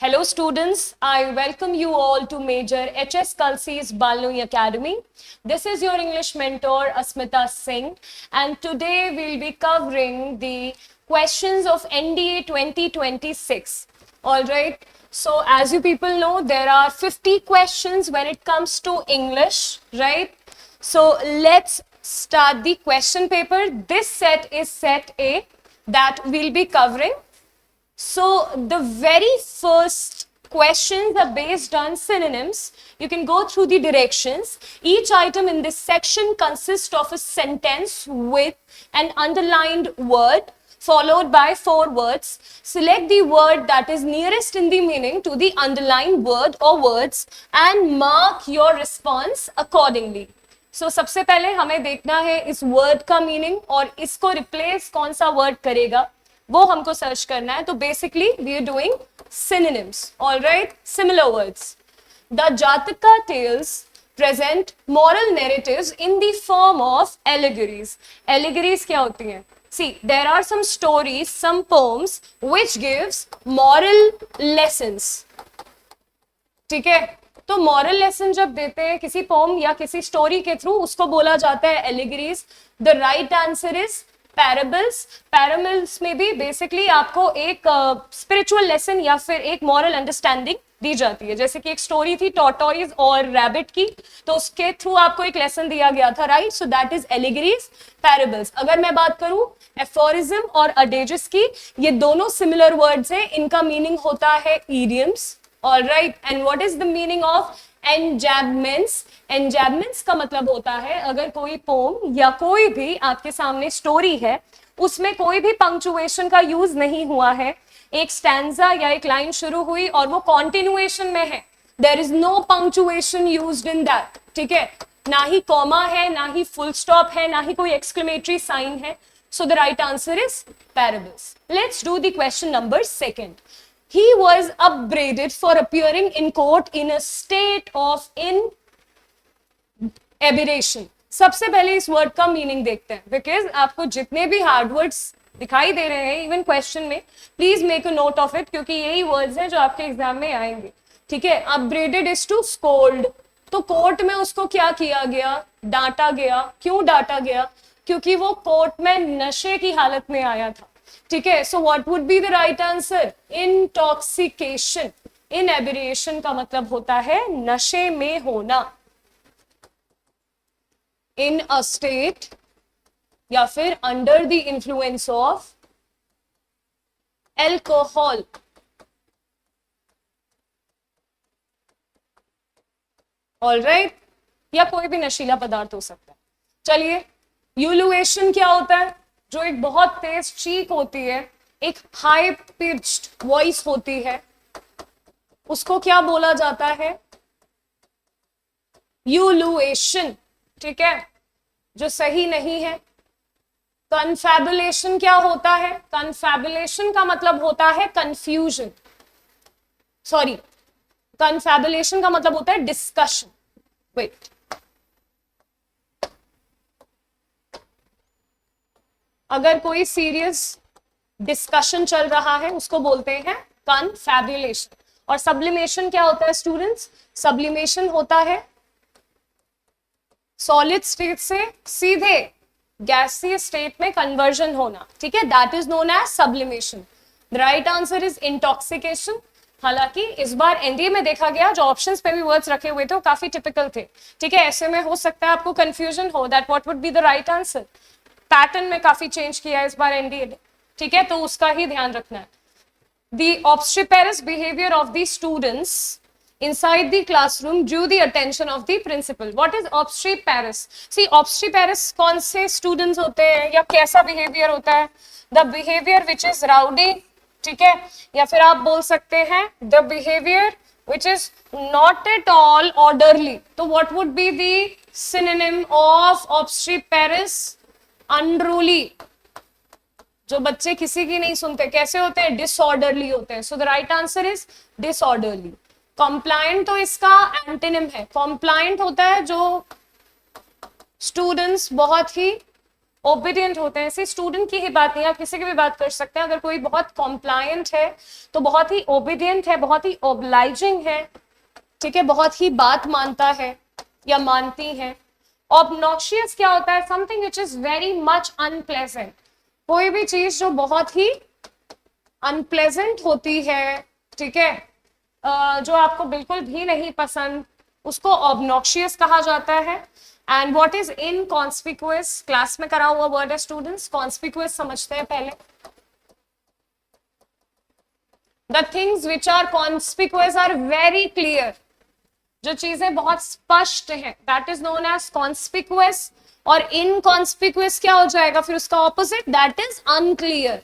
Hello students, I welcome you all to Major HS Kalsi's Balnui Academy. This is your English mentor Asmita Singh, and today we'll be covering the questions of NDA 2026. Alright, so as you people know, there are 50 questions when it comes to English, right? So let's start the question paper. This set is set A that we'll be covering. So the very first questions are based on synonyms. You can go through the directions. Each item in this section consists of a sentence with an underlined word followed by 4 words. Select the word that is nearest in the meaning to the underlined word or words and mark your response accordingly. So सबसे पहले हमें देखना है इस word का meaning और इसको replace कौन सा वर्ड करेगा वो हमको सर्च करना है. तो basically we are doing synonyms. All right, similar words. The Jataka tales present moral narratives in the form of allegories. Allegories क्या होती हैं? See, there are some stories, some poems which gives moral lessons. ठीक है, तो moral lesson जब देते हैं किसी पोम या किसी स्टोरी के थ्रू उसको बोला जाता है एलिगरीज. The right answer is parables. Parables में भी बेसिकली आपको एक स्पिरिचुअल लेसन या फिर एक मॉरल अंडरस्टैंडिंग दी जाती है. जैसे कि एक स्टोरी थी टॉर्टोइज और रैबिट की, तो उसके थ्रू आपको एक लेसन दिया गया था, right? So that is एलिगरीज, parables. अगर मैं बात करूं एफोरिज्म और अडेजिस की, ये दोनों सिमिलर वर्ड्स हैं. इनका मीनिंग होता है idioms. All right, and what is the meaning of enjambments? Enjambments का मतलब होता है अगर कोई पोम या कोई भी आपके सामने स्टोरी है उसमें कोई भी पंक्चुएशन का यूज नहीं हुआ है, एक स्टैंजा या एक लाइन शुरू हुई और वो कॉन्टिन्यूएशन में है, there is no punctuation used in that. ठीक है, ना ही कॉमा है, ना ही फुल स्टॉप है, ना ही कोई एक्सक्लेमेटरी साइन है. So the right answer is parables. Let's do the question number 2. He was upbraided for appearing in court in a state of aberration. सबसे पहले इस वर्ड का मीनिंग देखते हैं, बिकॉज आपको जितने भी हार्ड वर्ड्स दिखाई दे रहे हैं इवन क्वेश्चन में, please make a note of it, क्योंकि यही वर्ड्स हैं जो आपके एग्जाम में आएंगे. ठीक है, अपब्रेडेड इज टू स्कोल्ड. तो कोर्ट में उसको क्या किया गया? डांटा गया. क्यों डांटा गया? क्योंकि वो कोर्ट में नशे की हालत में आया था. ठीक है, so what would be the right answer? Intoxication. Inebriation का मतलब होता है नशे में होना, इन अ स्टेट या फिर under the influence of alcohol. Alright, या कोई भी नशीला पदार्थ हो सकता है. चलिए, यूलुएशन क्या होता है? जो एक बहुत तेज चीख होती है, एक हाई पिच्ड वॉइस होती है, उसको क्या बोला जाता है? यूलुएशन. ठीक है, जो सही नहीं है. कन्फैबुलेशन क्या होता है? कन्फैबुलेशन का मतलब होता है कंफ्यूजन. सॉरी, कन्फैबुलेशन का मतलब होता है डिस्कशन. वेट, अगर कोई सीरियस डिस्कशन चल रहा है उसको बोलते हैं कन्फैबुलेशन. और सब्लिमेशन क्या होता है स्टूडेंट्स? सब्लिमेशन होता है सॉलिड स्टेट से सीधे गैसीय स्टेट में कन्वर्जन होना. ठीक है, that is known as sublimation. The right answer is intoxication. हालांकि इस बार एनडीए में देखा गया जो ऑप्शंस पे भी वर्ड्स रखे हुए थे वो काफी टिपिकल थे. ठीक है, ऐसे में हो सकता है आपको कंफ्यूजन हो that what would be the right answer. Pattern में काफी चेंज किया है इस बार एनडीए ने. ठीक है, तो उसका ही ध्यान रखना है. The obstreperous behavior of the students inside the classroom drew the attention of the principal. What is obstreperous? See, obstreperous कौन से students होते हैं या कैसा behavior होता है? The behavior which is rowdy. ठीक है, या फिर आप बोल सकते हैं the behavior which is not at all orderly. तो what would be the synonym of obstreperous? Unruly. जो बच्चे किसी की नहीं सुनते, कैसे होते हैं? डिसऑर्डरली होते हैं. So the right answer is disorderly. Compliant तो इसका एंटोनिम है. कॉम्प्लायंट होता है जो स्टूडेंट्स बहुत ही ओबीडियंट होते हैं। ऐसे स्टूडेंट की ही बात नहीं, आप किसी की भी बात कर सकते हैं। अगर कोई बहुत कॉम्प्लायंट है तो बहुत ही ओबीडियंट है, बहुत ही ओब्लाइजिंग है, ठीक है, बहुत ही बात मानता है या मानती है। ऑब्नॉक्शियस क्या होता है? Something which is very much unpleasant, कोई भी चीज जो बहुत ही अनप्लेजेंट होती है, ठीक है, जो आपको बिल्कुल भी नहीं पसंद, उसको ऑब्नॉक्शियस कहा जाता है। And what is inconspicuous? Class में करा हुआ वर्ड है स्टूडेंट्स, कॉन्स्पिक्यूअस समझते हैं पहले। The things which are conspicuous are very clear, जो चीजें बहुत स्पष्ट हैं, that is known as conspicuous. और इनकॉन्स्पिक्यूअस क्या हो जाएगा फिर उसका ऑपोजिट? दैट इज अनक्लियर,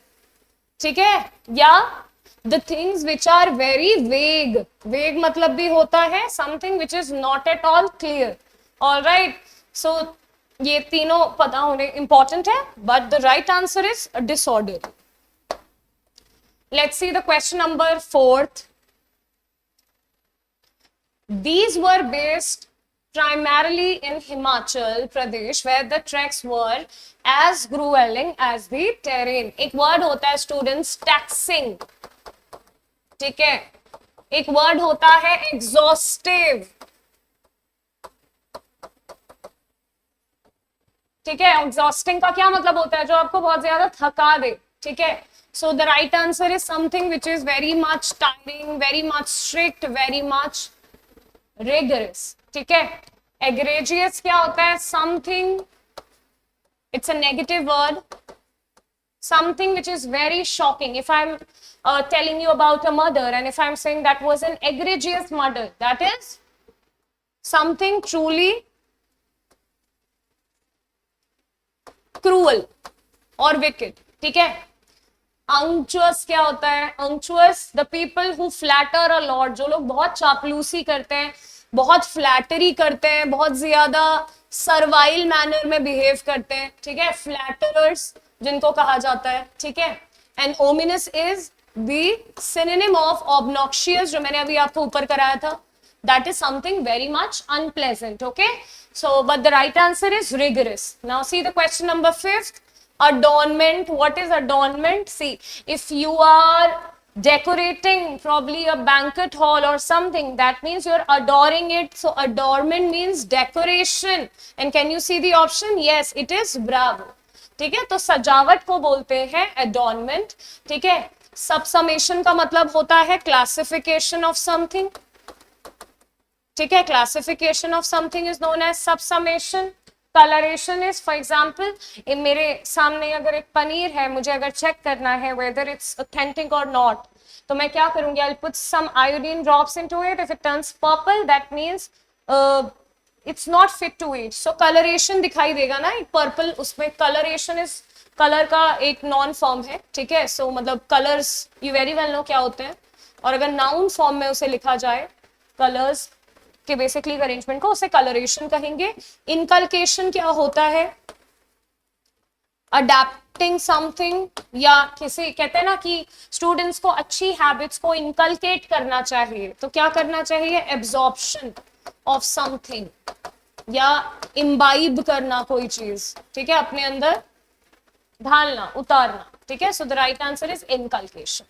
ठीक है। या the things which are very vague, vague मतलब भी होता है something which is not at all clear. All right, so ये तीनों पता होने इंपॉर्टेंट है, but the right answer is disorder. Let's see the question number 4th. These were based primarily in Himachal Pradesh, where the treks were as grueling as the terrain. एक word होता है students taxing, ठीक है। एक word होता है exhaustive, ठीक है। exhausting का क्या मतलब होता है? जो आपको बहुत ज्यादा थका दे, ठीक है। So the right answer is something which is very much tiring, very much strict, very much rigorous, ठीक है। egregious क्या होता है? something, it's a negative word, something which is very shocking. If I'm telling you about a murder and if I'm saying that was an egregious murder, that is something truly cruel or wicked, ठीक है। unctuous क्या होता है? unctuous, the people who flatter a lot, जो लोग बहुत चापलूसी करते हैं, बहुत फ्लैटरी करते हैं, बहुत ज्यादा सर्वाइल मैनर में बिहेव करते हैं, ठीक है, फ्लैटरर्स जिनको कहा जाता है, ठीक है। And ominous is the synonym of obnoxious, जो मैंने अभी आपको ऊपर कराया था, that is something very much unpleasant, okay. So but the right answer is rigorous. Now see the question number 5th. Adornment. What is adornment? See, if you are decorating probably a banquet hall or something, that means you're adoring it. So adornment means decoration. And can you see the option? Yes, it is bravo. ठीक है, तो सजावट को बोलते हैं adornment, ठीक है। subsummation का मतलब होता है classification of something, ठीक है। classification of something is known as subsummation. Colouration is, for example, मेरे सामने अगर एक पनीर है, मुझे अगर चेक करना है वेदर इट्स ऑथेंटिक और नॉट, तो मैं क्या करूंगी? I put some iodine drops into it, if it turns purple that means it's not fit to eat. So colouration दिखाई देगा ना, एक पर्पल, उसमें कलरेशन इज कलर का एक नॉन फॉर्म है, ठीक है। सो मतलब colours you very well know क्या होते हैं, और अगर नाउन फॉर्म में उसे लिखा जाए कलर्स के बेसिकली अरेंजमेंट को, उसे कलरेशन कहेंगे। इनकलकेशन क्या होता है? अडेप्टिंग समथिंग, या किसी कहते हैं ना कि स्टूडेंट्स को अच्छी हैबिट्स को इनकलकेट करना चाहिए, तो क्या करना चाहिए? एब्जॉर्प्शन ऑफ समथिंग, या इम्बाइब करना कोई चीज, ठीक है, अपने अंदर ढालना, उतारना, ठीक है। So the right answer is inculcation.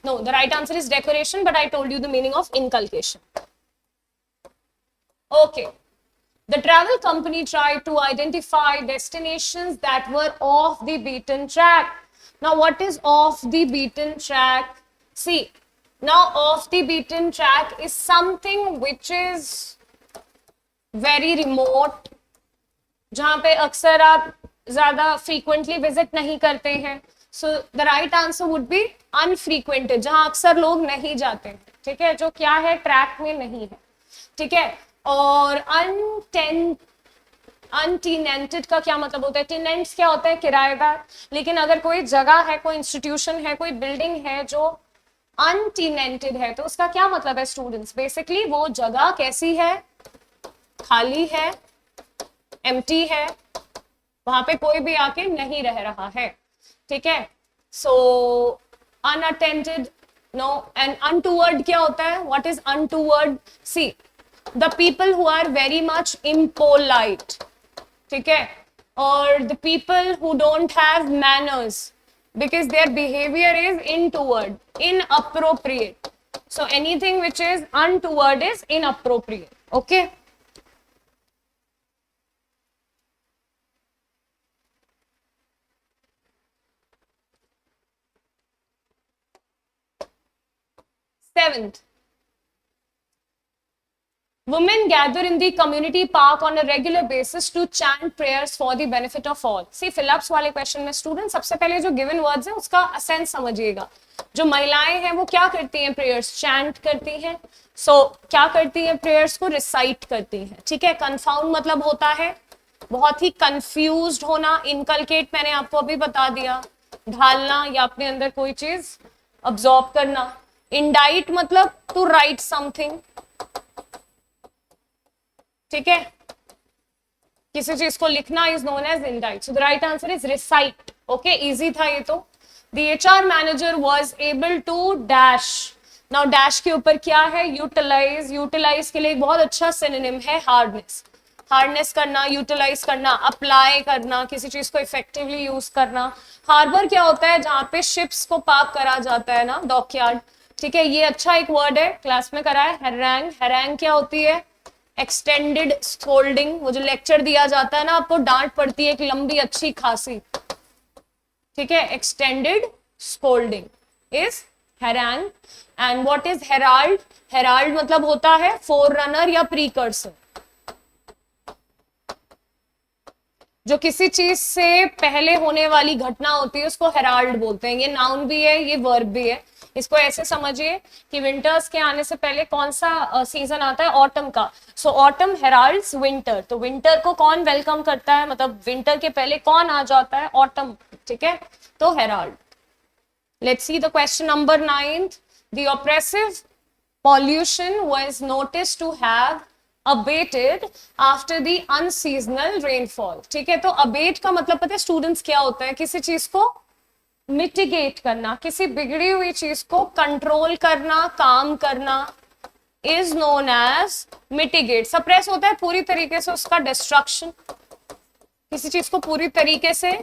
No, the right answer is decoration, but I told you the meaning of inculcation. Okay. The travel company tried to identify destinations that were off the beaten track. Now, what is off the beaten track? See, now off the beaten track is something which is very remote, जहां पे अक्सर आप ज्यादा frequently visit नहीं करते हैं. So the right answer would be unfrequented, जहां अक्सर लोग नहीं जाते हैं, ठीक है, जो क्या है, ट्रैक में नहीं है, ठीक है। और अनटेनेंटेड का क्या मतलब होता है? टेनेंट्स क्या होता है? किराएदार। लेकिन अगर कोई जगह है, कोई इंस्टीट्यूशन है, कोई बिल्डिंग है जो अनटेनेंटेड है, तो उसका क्या मतलब है स्टूडेंट्स? बेसिकली वो जगह कैसी है? खाली है, एम्प्टी है, वहां पे कोई भी आके नहीं रह रहा है, ठीक है। So unattended, no. And untoward क्या होता है? What is untoward? See, the people who are very much impolite, ठीक है, or the people who don't have manners because their behavior is untoward, inappropriate. So anything which is untoward is inappropriate. Okay. Seventh, women gather in the community park on a regular basis to chant prayers for the benefit of all. See, Phillips वाले question में student सबसे पहले जो given words है उसका sense समझिएगा. जो महिलाएं हैं वो क्या करती हैं? प्रेयर्स चैंट करती हैं. क्या करती हैं? प्रेयर्स को रिसाइट करती हैं. ठीक है. कंफाउंड मतलब होता है बहुत ही कंफ्यूज्ड होना. इनकलकेट मैंने आपको अभी बता दिया, ढालना या अपने अंदर कोई चीज अब्सॉर्ब करना. इंडाइट मतलब टू राइट समथिंग. ठीक है. किसी चीज को लिखना is known as indite. So the right answer is recite. Okay, easy था ये तो. The HR manager was able to dash. Now dash के ऊपर क्या है? यूटिलाइज. यूटिलाइज के लिए एक बहुत अच्छा सिनोनिम है हार्डनेस. हार्डनेस करना, यूटिलाइज करना, अप्लाई करना, किसी चीज को इफेक्टिवली यूज करना. हार्बर क्या होता है? जहां पे शिप्स को पार्क करा जाता है ना, डॉकयार्ड. ठीक है, ये अच्छा एक वर्ड है, क्लास में करा है. हैरैंग. हैरैंग क्या होती है? Extended scolding. वो जो लेक्चर दिया जाता है ना, आपको डांट पड़ती है एक लंबी अच्छी खासी. ठीक है, extended scolding is harangue. And what is herald? Herald मतलब होता है फोर रनर या प्रीकर्सर. जो किसी चीज से पहले होने वाली घटना होती है उसको हेराल्ड बोलते हैं. ये नाउन भी है, ये वर्ब भी है. इसको ऐसे समझिए कि विंटर्स के आने से पहले कौन सा सीजन आता है? ऑटम का. सो ऑटम हेराल्ड्स विंटर. तो विंटर को कौन वेलकम करता है? मतलब विंटर के पहले कौन आ जाता है? ऑटम. ठीक है, तो Herald. Let's see the question number 9. The oppressive pollution was noticed to have abated after the unseasonal rainfall. ठीक है, तो abate का मतलब पता है स्टूडेंट्स क्या होता है? किसी चीज को मिटिगेट करना, किसी बिगड़ी हुई चीज को कंट्रोल करना, काम करना is known as mitigate. Suppress होता है पूरी तरीके से उसका डिस्ट्रक्शन. किसी चीज को पूरी तरीके से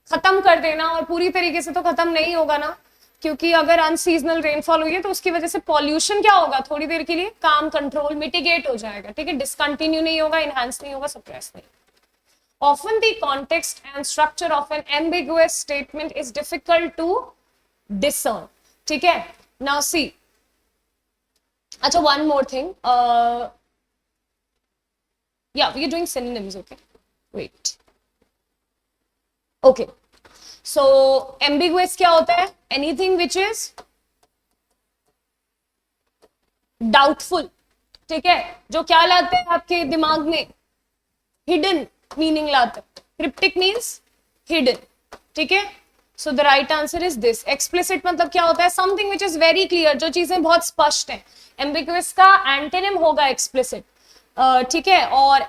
खत्म कर देना, और पूरी तरीके से तो खत्म नहीं होगा ना, क्योंकि अगर अनसीजनल रेनफॉल हुई है तो उसकी वजह से पॉल्यूशन क्या होगा? थोड़ी देर के लिए काम, कंट्रोल, मिटिगेट हो जाएगा. ठीक है, डिसकंटिन्यू नहीं होगा, इनहांस नहीं होगा, सप्रेस नहीं. Often the context and structure of an ambiguous statement is difficult to discern. ठीक है, now see. अच्छा, one more thing. Yeah, we are doing synonyms. Okay, wait. Okay, so ambiguous क्या होता है? Anything which is doubtful. ठीक है, जो क्या लाते हैं आपके दिमाग में? हिडन मीनिंग लाता है. Cryptic means hidden. ठीक है, so the right answer is this. Explicit मतलब क्या होता है? Something which is very clear, जो चीजें बहुत स्पष्ट हैं. एम्बिग्युअस का एंटोनिम होगा एक्सप्लिसिट. ठीक है, और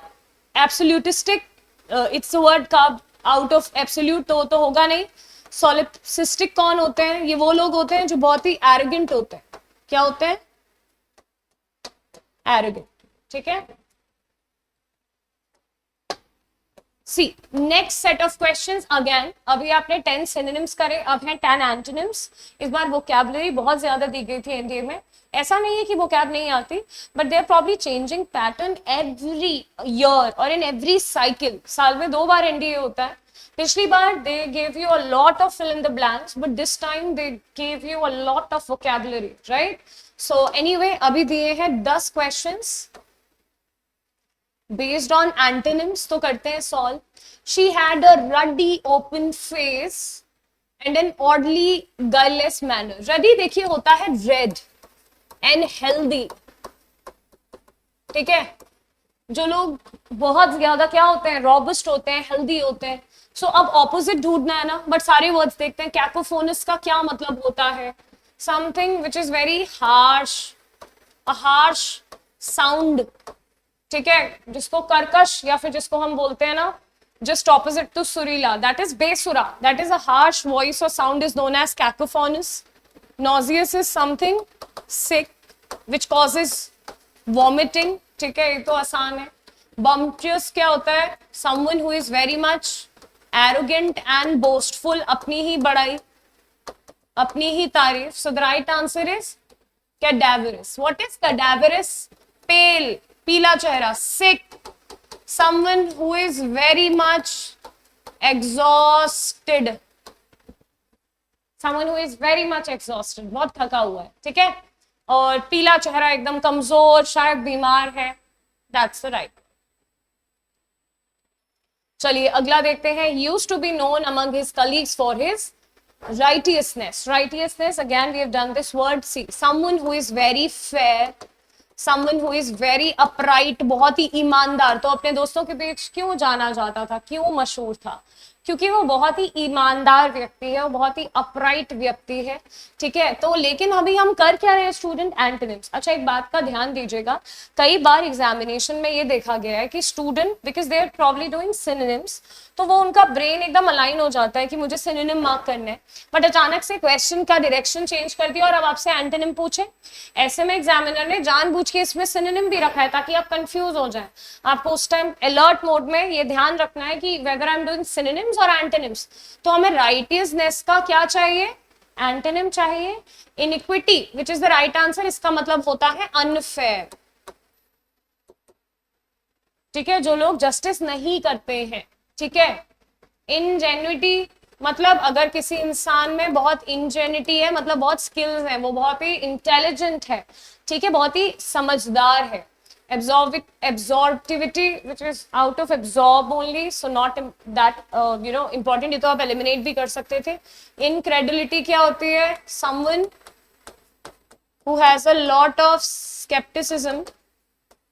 एब्सोल्यूटिस्टिक, इट्स अ वर्ड का आउट ऑफ एब्सोल्यूट तो होगा नहीं. सॉलिपिस्टिक कौन होते हैं? ये वो लोग होते हैं जो बहुत ही एरोगेंट होते हैं. क्या होते हैं? एरोगेंट. ठीक है. See, next set of questions again. अभी आपने 10 synonyms करे, अब हैं 10 antonyms. इस बार vocabulary बहुत ज्यादा दी गई थी एनडीए में. ऐसा नहीं है कि vocab नहीं आती, but they are probably changing pattern every year or in every cycle. साल में 2 बार एनडीए होता है. पिछली बार they gave you a lot of fill in the blanks, but this time they gave you a lot of vocabulary, right? So anyway, अभी दिए हैं 10 questions. Based on antonyms तो करते हैं solve. She had a ruddy open face and an oddly guileless manner. Ruddy देखिए होता है red and healthy. ठीक है, जो लोग बहुत ज्यादा क्या होते हैं? robust होते हैं, healthy होते हैं. So अब opposite ढूंढना है ना, but सारे words देखते हैं. cacophonous का क्या मतलब होता है? Something which is very harsh, a harsh sound. ठीक है, जिसको कर्कश या फिर जिसको हम बोलते हैं ना जस्ट ऑपोजिट टू सुरीला, दैट इज बेसुरा. That is a harsh voice और sound is known as cacophonous. Nauseous is something sick which causes vomiting. ठीक है, ये तो आसान है. Bumptious क्या होता है? Someone who is very much arrogant and boastful, अपनी ही बड़ाई, अपनी ही तारीफ. So the right answer is cadaverous. What is cadaverous? Pale, पीला चेहरा, sick. Someone who is very much exhausted. Someone who is very much exhausted, बहुत थका हुआ है, ठीक है. और पीला चेहरा, एकदम कमजोर, शायद बीमार है. That's the right. चलिए अगला देखते हैं. Used to be known among his colleagues for his righteousness. Righteousness, again we have done this word. See, someone who is very fair, someone who is very upright, बहुत ही ईमानदार. तो अपने दोस्तों के बीच क्यों जाना जाता था, क्यों मशहूर था? क्योंकि वो बहुत ही ईमानदार व्यक्ति है, वो बहुत ही अपराइट व्यक्ति है, ठीक है. तो लेकिन अभी हम कर क्या रहे हैं स्टूडेंट? एंटोनिम्स. अच्छा, एक बात का ध्यान दीजिएगा, कई बार एग्जामिनेशन में ये देखा गया है कि student, because they are probably doing synonyms, तो वो उनका ब्रेन एकदम अलाइन हो जाता है कि मुझे सिनोनिम मार्क करना है, बट अचानक से क्वेश्चन का डायरेक्शन चेंज कर दिया और अब आपसे एंटोनिम पूछे. ऐसे में एग्जामिनर ने जानबूझ के इसमें सिनोनिम भी रखा है ताकि आप कंफ्यूज हो जाए. आपको उस टाइम अलर्ट मोड में ये ध्यान रखना है कि whether I am doing synonyms और एंटोनिम्स. तो हमें राइटियसनेस का क्या चाहिए? एंटोनिम चाहिए. Iniquity, which is the right answer, इसका मतलब होता है अनफेयर, ठीक है, जो लोग जस्टिस नहीं करते हैं, ठीक है. इंजेन्युइटी मतलब अगर किसी इंसान में बहुत इंजेन्युइटी है, मतलब बहुत स्किल्स है, वो बहुत ही इंटेलिजेंट है, ठीक है, बहुत ही समझदार है. Absorptivity, which is out of absorb only, so not that important, ये तो आप eliminate भी कर सकते थे. Incredulity क्या होती है? Someone who has a lot of skepticism,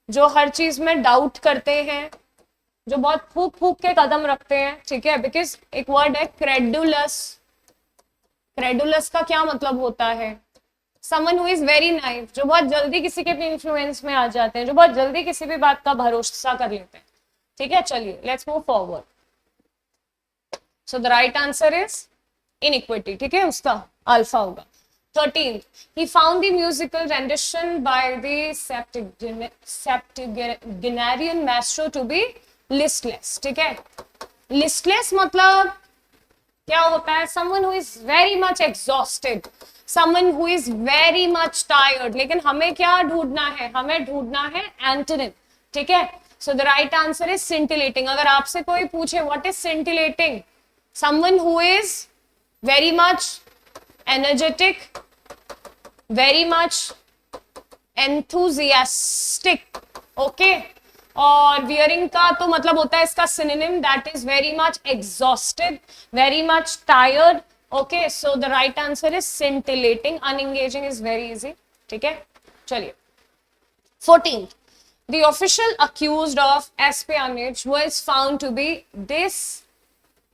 जो हर चीज में डाउट करते हैं, जो बहुत फूक फूक के कदम रखते हैं, ठीक है. बिकॉज एक वर्ड है क्रेडुलस. क्रेडुलस का क्या मतलब होता है? Someone who is very naive, जो बहुत जल्दी किसी के भी इन्फ्लुएंस में आ जाते हैं, जो बहुत जल्दी किसी भी बात का भरोसा कर लेते हैं, ठीक है. चलिए let's move forward. So the right answer is iniquity, ठीक है, उसका अल्फा होगा. 13th, he found the musical rendition by the septuagenarian maestro to be listless, ठीक है. listless मतलब क्या होता है? someone who is very much exhausted, someone who is very much tired. लेकिन हमें क्या ढूंढना है? हमें ढूंढना है एंटोनिम, ठीक है. so the right answer is scintillating. अगर आपसे कोई पूछे what is scintillating, someone who is very much energetic, very much enthusiastic, okay. और wearing का तो मतलब होता है इसका synonym, that is very much exhausted, very much tired, okay. so the right answer is scintillating. Unengaging is very easy, ठीक है. चलिए 14th, the official accused of espionage was found to be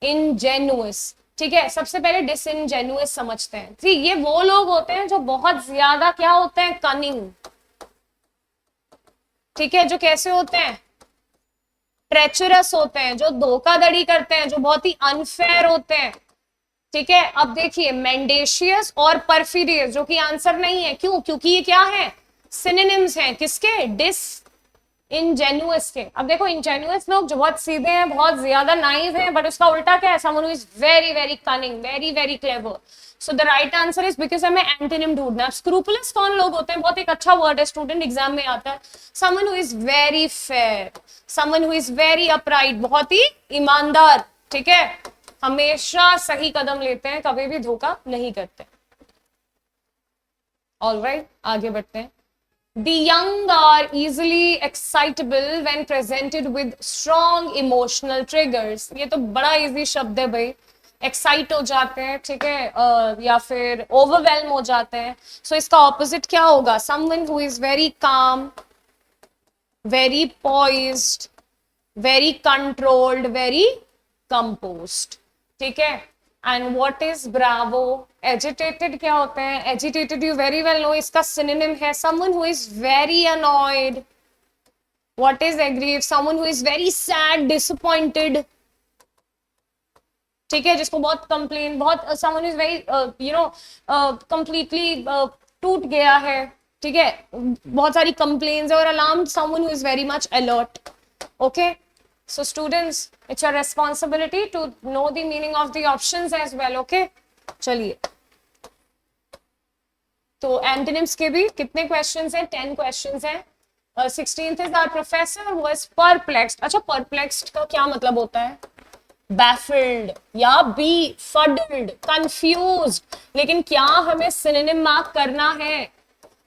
disingenuous, ठीक है. सबसे पहले डिसइनजेन्युअस समझते हैं. ठीक, ये वो लोग होते हैं जो बहुत ज्यादा क्या होते हैं? कनिंग, ठीक है. जो कैसे होते हैं? ट्रेचरस होते हैं, जो धोखाधड़ी करते हैं, जो बहुत ही अनफेयर होते हैं, ठीक है. अब देखिए मेंडेशियस और परफिडियस, जो कि आंसर नहीं है. क्यों? क्योंकि ये क्या है? सिनोनिम्स हैं. किसके? इंजेन्युअस के. अब देखो इंजेन्युअस लोग जो बहुत सीधे हैं, बहुत ज्यादा नाइव हैं, बट उसका उल्टा क्या है? Someone who is very very cunning, very very clever. So the right answer is, because हमें एंटोनिम ढूंढना है. स्क्रूपुलस कौन लोग होते हैं? बहुत एक अच्छा वर्ड है स्टूडेंट, एग्जाम में आता है. Someone who is very fair, someone who is very upright, बहुत ही ईमानदार, ठीक है, हमेशा सही कदम लेते हैं, कभी भी धोखा नहीं करते. ऑलराइट, आगे बढ़ते हैं. The young are easily excitable when presented with strong emotional triggers. ये तो बड़ा इजी शब्द है भाई. एक्साइट हो जाते हैं, ठीक है, या फिर ओवरवेल्म हो जाते हैं. सो इसका ऑपोजिट क्या होगा? someone who is very calm, very poised, very controlled, very composed, ठीक है. And what is bravo? Agitated क्या होते हैं? Agitated you very well know, इसका synonym है someone who is very annoyed. What is aggrieved? Someone who is very sad, disappointed, ठीक है, जिसको बहुत कंप्लेन, बहुत someone who is very completely टूट गया है, ठीक है, बहुत सारी कंप्लेन्स है. और alarm, someone who is very much alert, Okay, so students, it's your responsibility to know the meaning of the options as well. Okay, चलिए, तो एंटोनिम्स के भी कितने क्वेश्चंस हैं? 10 क्वेश्चंस हैं. 16th is our professor was perplexed. अच्छा, perplexed का क्या मतलब होता है? baffled या befuddled, confused. लेकिन क्या हमें सिनोनिम मार्क करना है?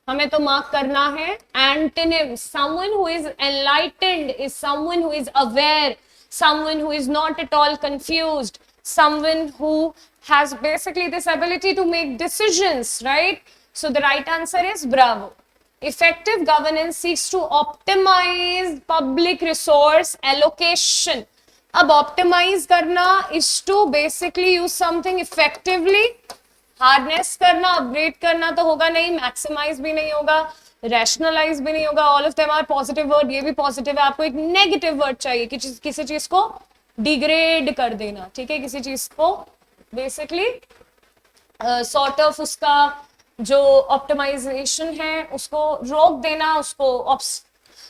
हमें तो मार्क करना है antonym. someone who is enlightened is someone who is aware, someone who is not at all confused, someone who has basically this ability to make decisions, right? So the right answer is bravo. Effective governance seeks to optimize public resource allocation. अब optimise करना is to basically use something effectively. Harness करना, upgrade करना तो होगा नहीं, maximise भी नहीं होगा, रैशनलाइज भी नहीं होगा. All of them are positive word. ये भी पॉजिटिव है. आपको एक नेगेटिव वर्ड चाहिए कि किसी चीज को डिग्रेड कर देना. ठीक है, किसी चीज को बेसिकली सॉर्ट ऑफ उसका जो ऑप्टिमाइजेशन है उसको रोक देना, उसको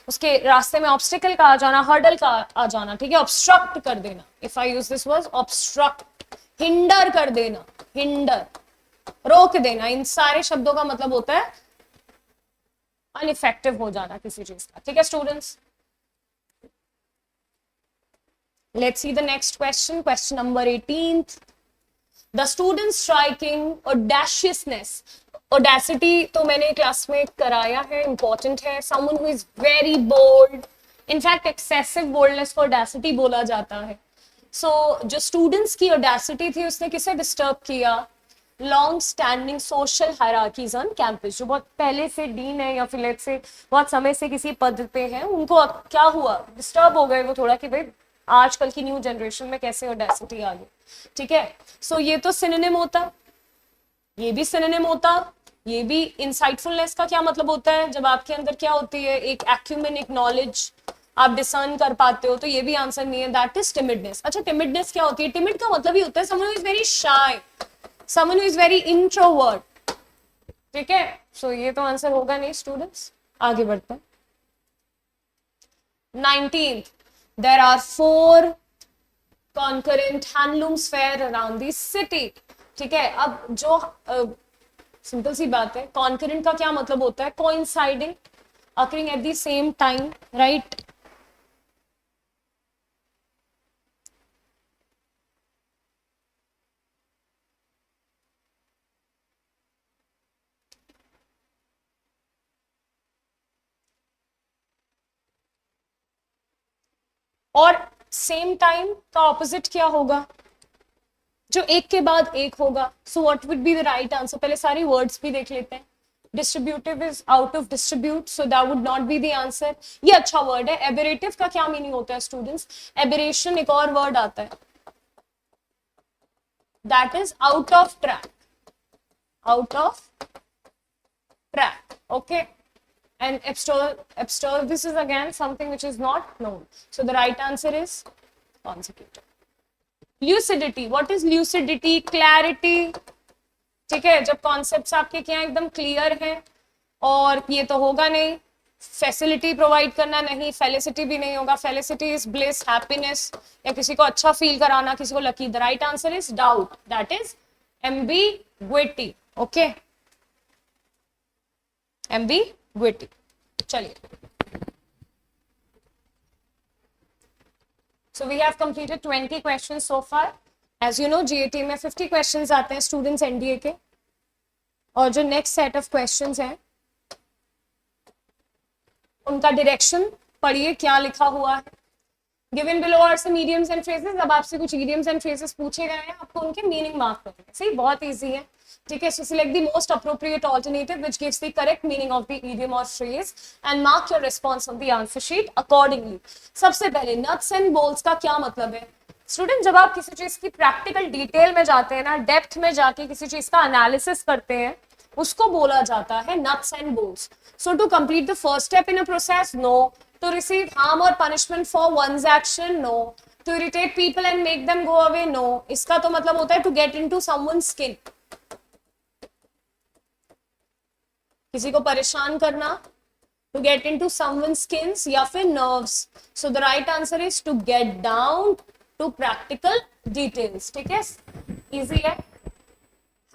उसके रास्ते में ऑब्स्टिकल का आ जाना, हर्डल का आ जाना. ठीक है, ऑब्स्ट्रक्ट कर देना. If I use this word obstruct, hinder कर देना, हिंडर रोक देना. इन सारे शब्दों का मतलब होता है अनइफेक्टिव हो जाना किसी चीज का. ठीक है students, let's see the next question. Question number 18th. The student striking audaciousness. Audacity तो मैंने क्लास में कराया है, इंपॉर्टेंट है. Someone who is very bold. In fact excessive boldness को ऑडेसिटी बोला जाता है. सो जो स्टूडेंट्स की ऑडेसिटी थी उसने किसे डिस्टर्ब किया? Long standing social hierarchies on campus. जो बहुत पहले से डीन है या फिर लेट्स से बहुत समय से किसी पद पे हैं, उनको क्या हुआ? डिस्टर्ब हो गए वो थोड़ा कि भाई आजकल की न्यू जनरेशन में कैसे ऑडेसिटी आ गई. ठीक है, सो ये तो सिनोनिम होता, ये भी सिनोनिम होता, ये भी. इंसाइटफुलनेस का क्या मतलब होता है? जब आपके अंदर क्या होती है? एक एक्यूमेन, एक नॉलेज आप डिसर्न कर पाते हो. तो ये भी आंसर नहीं है. That is timidness. अच्छा, टिमिडनेस क्या होती है? टिमिड का मतलब ही होता है someone who is very shy, someone who is very introvert. ठीक है, सो ये तो आंसर होगा नहीं स्टूडेंट्स. आगे बढ़ते हैं. 19th. There are 4 concurrent handlooms fair around the city. ठीक है, अब जो सिंपल सी बात है, कॉन्करेंट का क्या मतलब होता है? Coinciding, occurring at the same time, right? और सेम टाइम का ऑपोजिट क्या होगा? जो एक के बाद एक होगा. सो what would be the right answer? पहले सारी वर्ड्स भी देख लेते हैं. Distributive is out of distribute, so that would not be the answer. ये अच्छा वर्ड है. एबरेटिव का क्या मीनिंग होता है स्टूडेंट्स? एबरेशन एक और वर्ड आता है, that is out of track. Out of track. Okay, and abstor, this is again something which is not known. So the right answer is consecutive. Lucidity. What is lucidity? Clarity. ठीक है, जब concepts आपके क्या एकदम clear हैं. और ये तो होगा नहीं. फैसिलिटी प्रोवाइड करना नहीं, फेलिसिटी भी नहीं होगा. फेलिसिटी इज ब्लिस, हैप्पीनेस, या किसी को अच्छा फील कराना, किसी को lucky. The right answer is doubt, that is ambiguity. Okay, ambiguity. चलिए, so we have completed 20 questions so far. As you know, GAT में 50 questions आते हैं स्टूडेंट्स एनडीए के. और जो नेक्स्ट सेट ऑफ क्वेश्चंस हैं उनका डायरेक्शन पढ़िए क्या लिखा हुआ है. Given below are some idioms and phrases. अब आपसे कुछ idioms and phrases पूछे गए हैं, आपको उनके मीनिंग मार्क करने हैं. सही, बहुत इजी है. ठीक है, so select the most appropriate alternative which gives the correct meaning of the idiom or phrase and mark your response on the answer sheet accordingly. सबसे पहले nuts and bolts का क्या मतलब है? स्टूडेंट, जब आप किसी चीज की प्रैक्टिकल डिटेल में जाते हैं ना, डेप्थ में जाके किसी चीज का एनालिसिस करते हैं, उसको बोला जाता है nuts and bolts. So to complete the first step in a process, no. To receive harm or punishment for one's action, no. To irritate people and make them go away, no. इसका तो मतलब होता है to get into someone's skin. किसी को परेशान करना, to get into someone skins या फिर nerves. So the right answer is to get down to practical details. ठीक है, इजी है.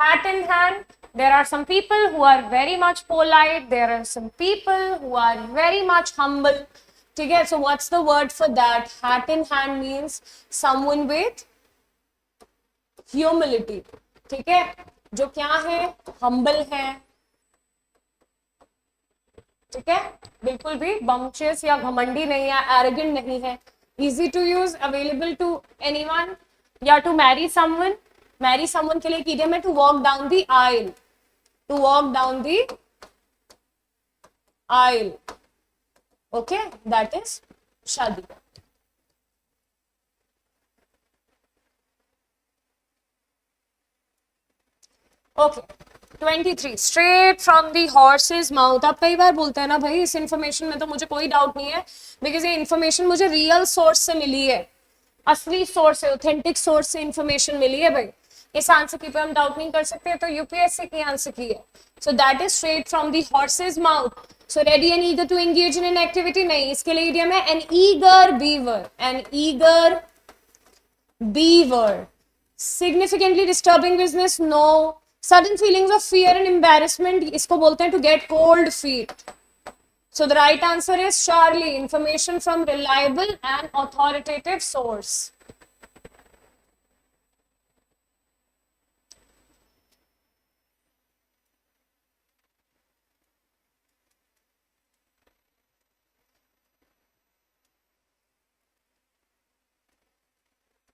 Hat in hand, there are some people who are very much polite, there are some people who are very much humble. ठीक है, so what's the word for that? Hat in hand means someone with humility. ठीक है, जो क्या है, humble है. ठीक है, बिल्कुल भी बम्चियस या घमंडी नहीं है, arrogant नहीं है. Easy to use, available to anyone. या to marry someone. Marry someone के लिए एक इडियम है to walk down the aisle. To walk down the aisle. Okay, that is शादी. Okay, 23 straight from the horse's mouth. आप कई बार बोलते हैं ना भाई इस इंफॉर्मेशन में तो मुझे कोई डाउट नहीं है, बिकॉज ये इंफॉर्मेशन मुझे रियल सोर्स से मिली है, असली सोर्स से, ऑथेंटिक सोर्स से इंफॉर्मेशन मिली है भाई. इस आंसर की पे हम डाउट नहीं कर सकते, तो यूपीएससी की आंसर की है. So that is straight from the horse's mouth. So ready and eager to engage in an activity, नहीं, इसके लिए इडियम है an eager beaver. An eager beaver. Significantly disturbing business, no. Sudden feelings of fear and embarrassment, इसको बोलते हैं to get cold feet. So the right answer is Charlie, information from reliable and authoritative source.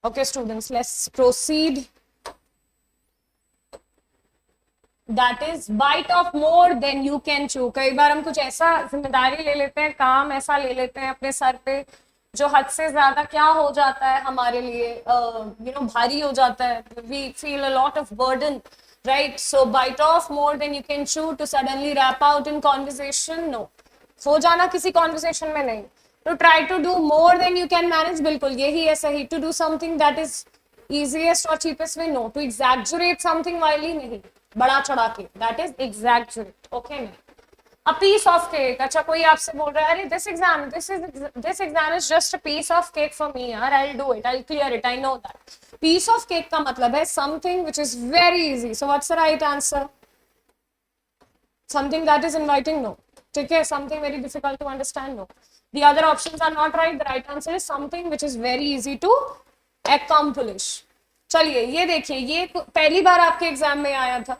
Okay, students, let's proceed. That is bite off more than you can chew. कई बार हम कुछ ऐसा जिम्मेदारी ले लेते हैं, काम ऐसा ले लेते हैं अपने सर पे जो हद से ज्यादा क्या हो जाता है हमारे लिए, भारी हो जाता है. We feel a lot of burden, right? So bite off more than you can chew, to suddenly wrap out in conversation, no. हो जाना किसी conversation में नहीं. To try to do more than you can manage, बिल्कुल यही है सही. To do something that is easiest or cheapest way, no. To exaggerate something wildly, नहीं, बड़ा चढ़ा के, that is exaggerate. Okay, a piece of cake. अच्छा, कोई आपसे बोल रहा है अरे this exam is just a piece of cake for me यार, I'll do it, I'll clear it, I know that. Piece of cake का मतलब है something which is very easy. So what's the right answer? Something that is inviting, no. ठीक है, something very difficult to understand, no. The other options are not right. The right answer is something which is very easy to accomplish. चलिए ये देखिए, ये पहली बार आपके exam में आया था,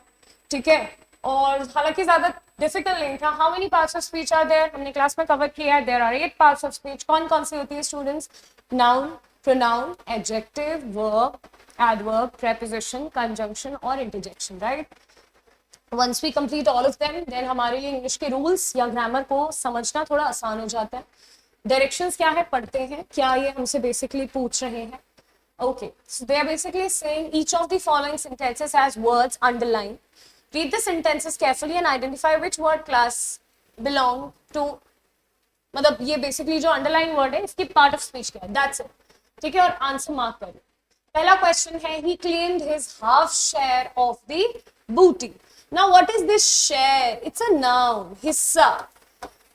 ठीक है, और हालांकि ज्यादा डिफिकल्ट नहीं था. How many parts of speech are there, हमने क्लास में कवर किया है. There are 8 parts of speech. कौन कौन सी होती है students? Noun, pronoun, adjective, verb, adverb, preposition, conjunction और interjection, right. Once we complete all of them, then हमारे लिए इंग्लिश के रूल्स या ग्रामर को समझना थोड़ा आसान हो जाता है. डायरेक्शंस क्या है, पढ़ते हैं क्या, ये हमसे बेसिकली पूछ रहे हैं. Okay, so they are basically saying each of the following sentences has words underlined. Read the sentences carefully and identify which word class belong to. मतलब ये basically जो underline word है इसकी part of speech क्या है, that's it. ठीक है, और आंसर मार्क करो. पहला क्वेश्चन है he claimed his half share of the booty. Now what is this share? It's a noun, हिस्सा.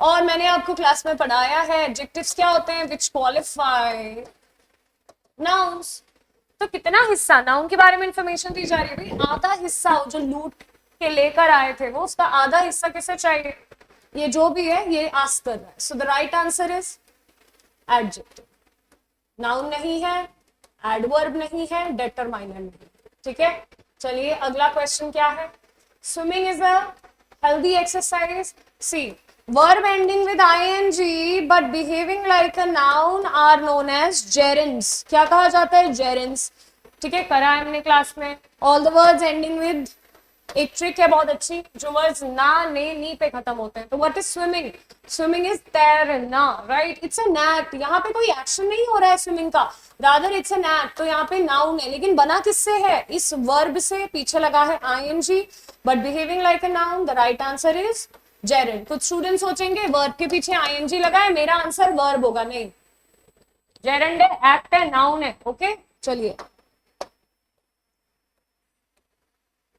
और मैंने आपको क्लास में पढ़ाया है adjectives क्या होते हैं, which qualify nouns. तो कितना हिस्सा, नाउन के बारे में इंफॉर्मेशन दी जा रही है भाई. आधा हिस्सा जो लूट के लेकर आए थे वो, उसका आधा हिस्सा किसे चाहिए, ये जो भी है ये आस्क कर रहा है. So the right answer is adjective. Noun नहीं है, एडवर्ब नहीं है, डिटरमाइनर नहीं. ठीक है, चलिए अगला क्वेश्चन क्या है. Swimming is a healthy exercise. See, verb ending with ing but behaving like a noun are known as gerunds. क्या कहा जाता है, gerunds. ठीक है, करा है हमने क्लास में. all the words ending with, एक ट्रिक है बहुत अच्छी, जो वर्ड्स ना, ने, नी पे खत्म होते हैं. तो what is swimming? Swimming is तैरना, right? It's an act. यहाँ पे कोई एक्शन नहीं हो रहा है स्विमिंग का, rather it's an act. तो यहाँ पे नाउन है, लेकिन बना किससे है, इस वर्ब से. पीछे लगा है ing but behaving like a noun. The right answer is gerund. कुछ स्टूडेंट सोचेंगे वर्ब के पीछे आईएनजी लगा है, मेरा आंसर वर्ब होगा. नहीं, जेरंड है, एक्ट है, नाउन है. ओके, चलिए.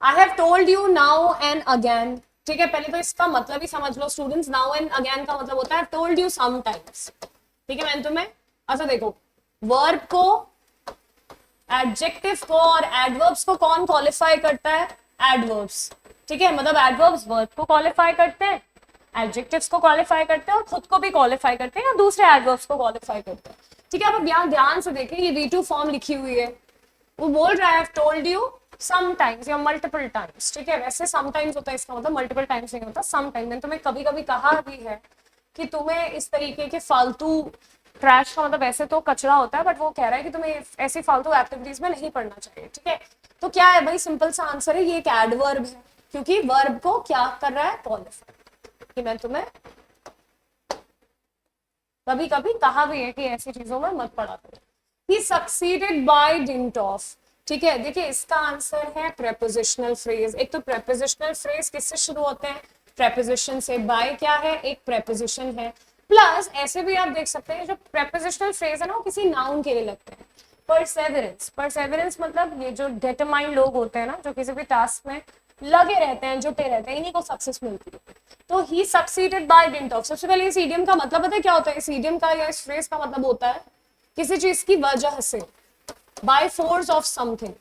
I have told you now and again ठीक है, पहले तो इसका मतलब ही समझ लो स्टूडेंट्स। नाउ एंड अगेन का मतलब होता है टोल्ड यू समटाइम्स। ठीक है, मैंने तुम्हें अच्छा देखो, वर्ब को, एडजेक्टिव को और एडवर्ब्स को कौन क्वालिफाई करता है? एडवर्ब्स। ठीक है, मतलब एडवर्ब्स वर्ब को क्वालिफाई करते हैं, एडजेक्टिव्स को क्वालिफाई करते हैं और खुद को भी क्वालिफाई करते हैं या दूसरे एडवर्ब्स को क्वालिफाई करते हैं। ठीक है, अब यहाँ ध्यान से देखें, ये V2 फॉर्म लिखी हुई है, वो बोल रहा है टोल्ड यू समटाइम्स या मल्टीपल टाइम्स। ठीक है, वैसे समटाइम्स होता है, इसका मतलब मल्टीपल टाइम्स नहीं होता, समटाइम्स। मैंने तुम्हें कभी कभी कहा भी है कि तुम्हें इस तरीके के फालतू, ट्रैश का मतलब ऐसे तो कचरा होता है, बट वो कह रहा है कि तुम्हें ऐसी फालतू एक्टिविटीज में नहीं पढ़ना चाहिए। ठीक है, तो क्या है भाई, सिंपल सा आंसर है, ये एक एडवर्ब है, क्योंकि वर्ब को क्या कर रहा है? क्वालिफाई। कि मैं तुम्हें कभी कभी कहा भी है कि ऐसी चीजों में मत पढ़ा करो। ही सक्सीडेड बाय डिंट ऑफ। ठीक है, देखिए इसका आंसर है प्रेपोजिशनल फ्रेज। एक तो प्रेपोजिशनल फ्रेज किससे शुरू होते हैं? प्रेपोजिशन से। बाय क्या है? एक प्रेपोजिशन है। प्लस ऐसे भी आप देख सकते हैं, जो प्रेपोजिशनल फ्रेज है ना, वो किसी नाउन के लिए लगते हैं। परसेवरेंस, परसेवरेंस मतलब ये जो डिटरमाइंड लोग होते हैं ना, जो किसी भी टास्क में लगे रहते हैं, जुटे रहते हैं, इन्हीं को सक्सेस मिलती है। तो ही सक्सीडेड बाय डिंट ऑफ। सबसे पहले इस इडियम का मतलब पता है क्या होता है? इस इडियम का या इस फ्रेज का मतलब होता है किसी चीज की वजह से, बाय फोर्स ऑफ समथिंग।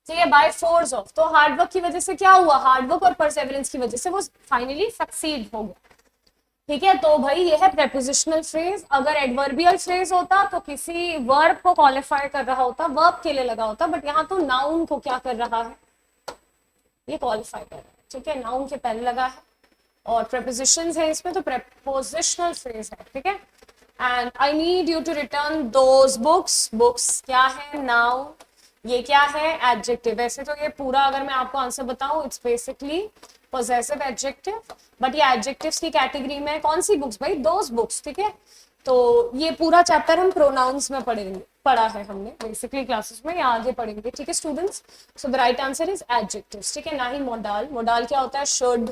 ठीक है, बाय फोर्स ऑफ, तो हार्डवर्क की वजह से क्या हुआ? हार्डवर्क और परसेवरेंस की वजह से वो फाइनली सक्सीड हो गया। ठीक है, तो भाई ये है प्रेपोजिशनल फ्रेज। अगर एडवर्बियल फ्रेज होता तो किसी वर्ब को क्वालिफाई कर रहा होता, वर्ब के लिए लगा होता, बट यहाँ तो नाउन को क्या कर रहा है? ये क्वालिफाई कर रहा है। ठीक है, नाउन के पहले लगा है और प्रेपोजिशंस है इसमें, तो प्रेपोजिशनल फ्रेज है। ठीक है, and I need you to return those books. Books क्या है? नाउन। ये क्या है? एडजेक्टिव। वैसे तो ये पूरा अगर मैं आपको आंसर बताऊं, it's basically possessive adjective, but ये एडजेक्टिव्स की कैटेगरी में कौन सी बुक्स भाई? Those books. ठीक है, तो ये पूरा चैप्टर हम प्रोनाउंस में पढ़ा है हमने बेसिकली क्लासेस में, या आगे पढ़ेंगे। ठीक है students, so the right answer is adjectives. ठीक है, ना ही मोडाल। मोडाल क्या होता है? Should,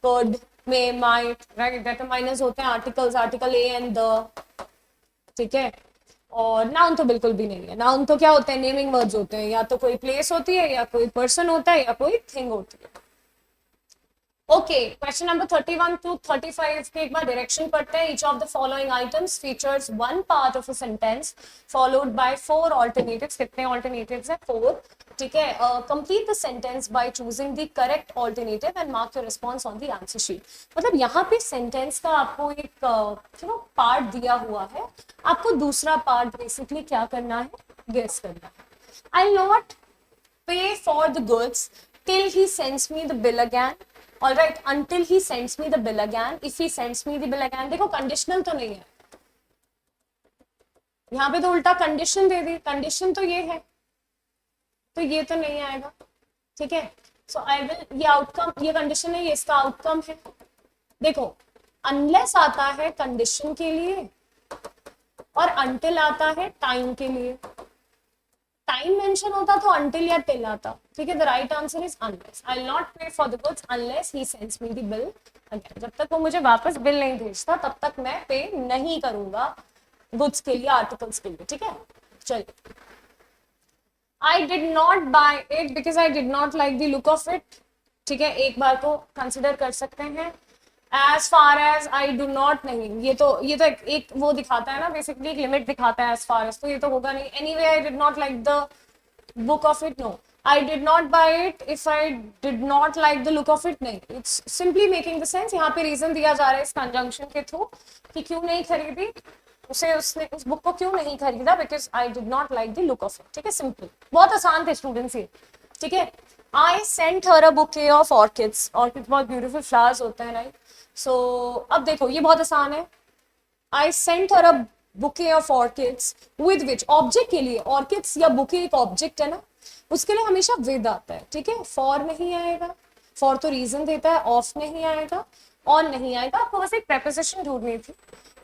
could, may, might, right. Determiners होते हैं articles, article A and the. ठीक है, और नाउन तो बिल्कुल भी नहीं है। नाउन तो क्या होते हैं? नेमिंग वर्ड्स होते हैं, या तो कोई प्लेस होती है, या कोई पर्सन होता है, या कोई थिंग होती है। ओके, क्वेश्चन नंबर 31 टू 35 के एक बार डायरेक्शन पढ़ते हैं। Each of the following items features one part of a sentence followed by four alternatives. कितने ऑल्टरनेटिव्स हैं? 4। ठीक है, complete the sentence by choosing the correct alternative and mark your response on the answer sheet. मतलब यहाँ पे sentence का आपको एक पार्ट दिया हुआ है, आपको दूसरा पार्ट बेसिकली क्या करना है? गेस करना है। आई not pay for the goods till he sends me the bill again. All right, until he sends me the bill again. If he sends me the bill again, देखो conditional तो नहीं है यहाँ पे, तो उल्टा कंडीशन दे दी। कंडीशन तो ये है, तो ये तो नहीं आएगा। ठीक है, सो आई विल, ये आउटकम, ये कंडीशन है, ये इसका आउटकम है। देखो, अनलेस आता है कंडीशन के लिए और अनटिल आता है टाइम के लिए। टाइम मेंशन होता तो until या till आता। ठीक है, the right answer is unless. I will not pay for the goods unless he sends me the bill again. जब तक वो मुझे वापस बिल नहीं भेजता तब तक मैं पे नहीं करूंगा गुड्स के लिए, आर्टिकल्स के लिए। ठीक है, चलिए। I did not buy it because I did not like the look of it. ठीक है, एक बार को कंसिडर कर सकते हैं। As far as I do not, नहीं, ये तो एक वो दिखाता है ना, बेसिकली एक लिमिट दिखाता है as far as, तो ये तो होगा नहीं। Anyway, I did not like the book of it, no. I did not buy it if I did not like the look of it, नहीं। It's simply making the sense। यहाँ पे reason दिया जा रहा है इस कंजंक्शन के through कि क्यों नहीं खरीदी उसने उस बुक को क्यों नहीं खरीदा, because I did not like the look of it. ठीक है, सिंपल, बहुत आसान थे स्टूडेंट्स ये। ठीक है, I sent her a bouquet of orchids. Orchids बहुत ब्यूटीफुल फ्लावर्स होते हैं, राइट। सो अब देखो, ये बहुत आसान है। I sent her a bouquet of orchids with which, object के लिए। ऑर्किड्स या बुके एक ऑब्जेक्ट है ना, उसके लिए हमेशा विद आता है। ठीक है, फॉर नहीं आएगा, फॉर तो रीजन देता है, ऑफ नहीं आएगा, ऑन नहीं आएगा। आपको बस एक प्रेपोजिशन ढूंढनी थी,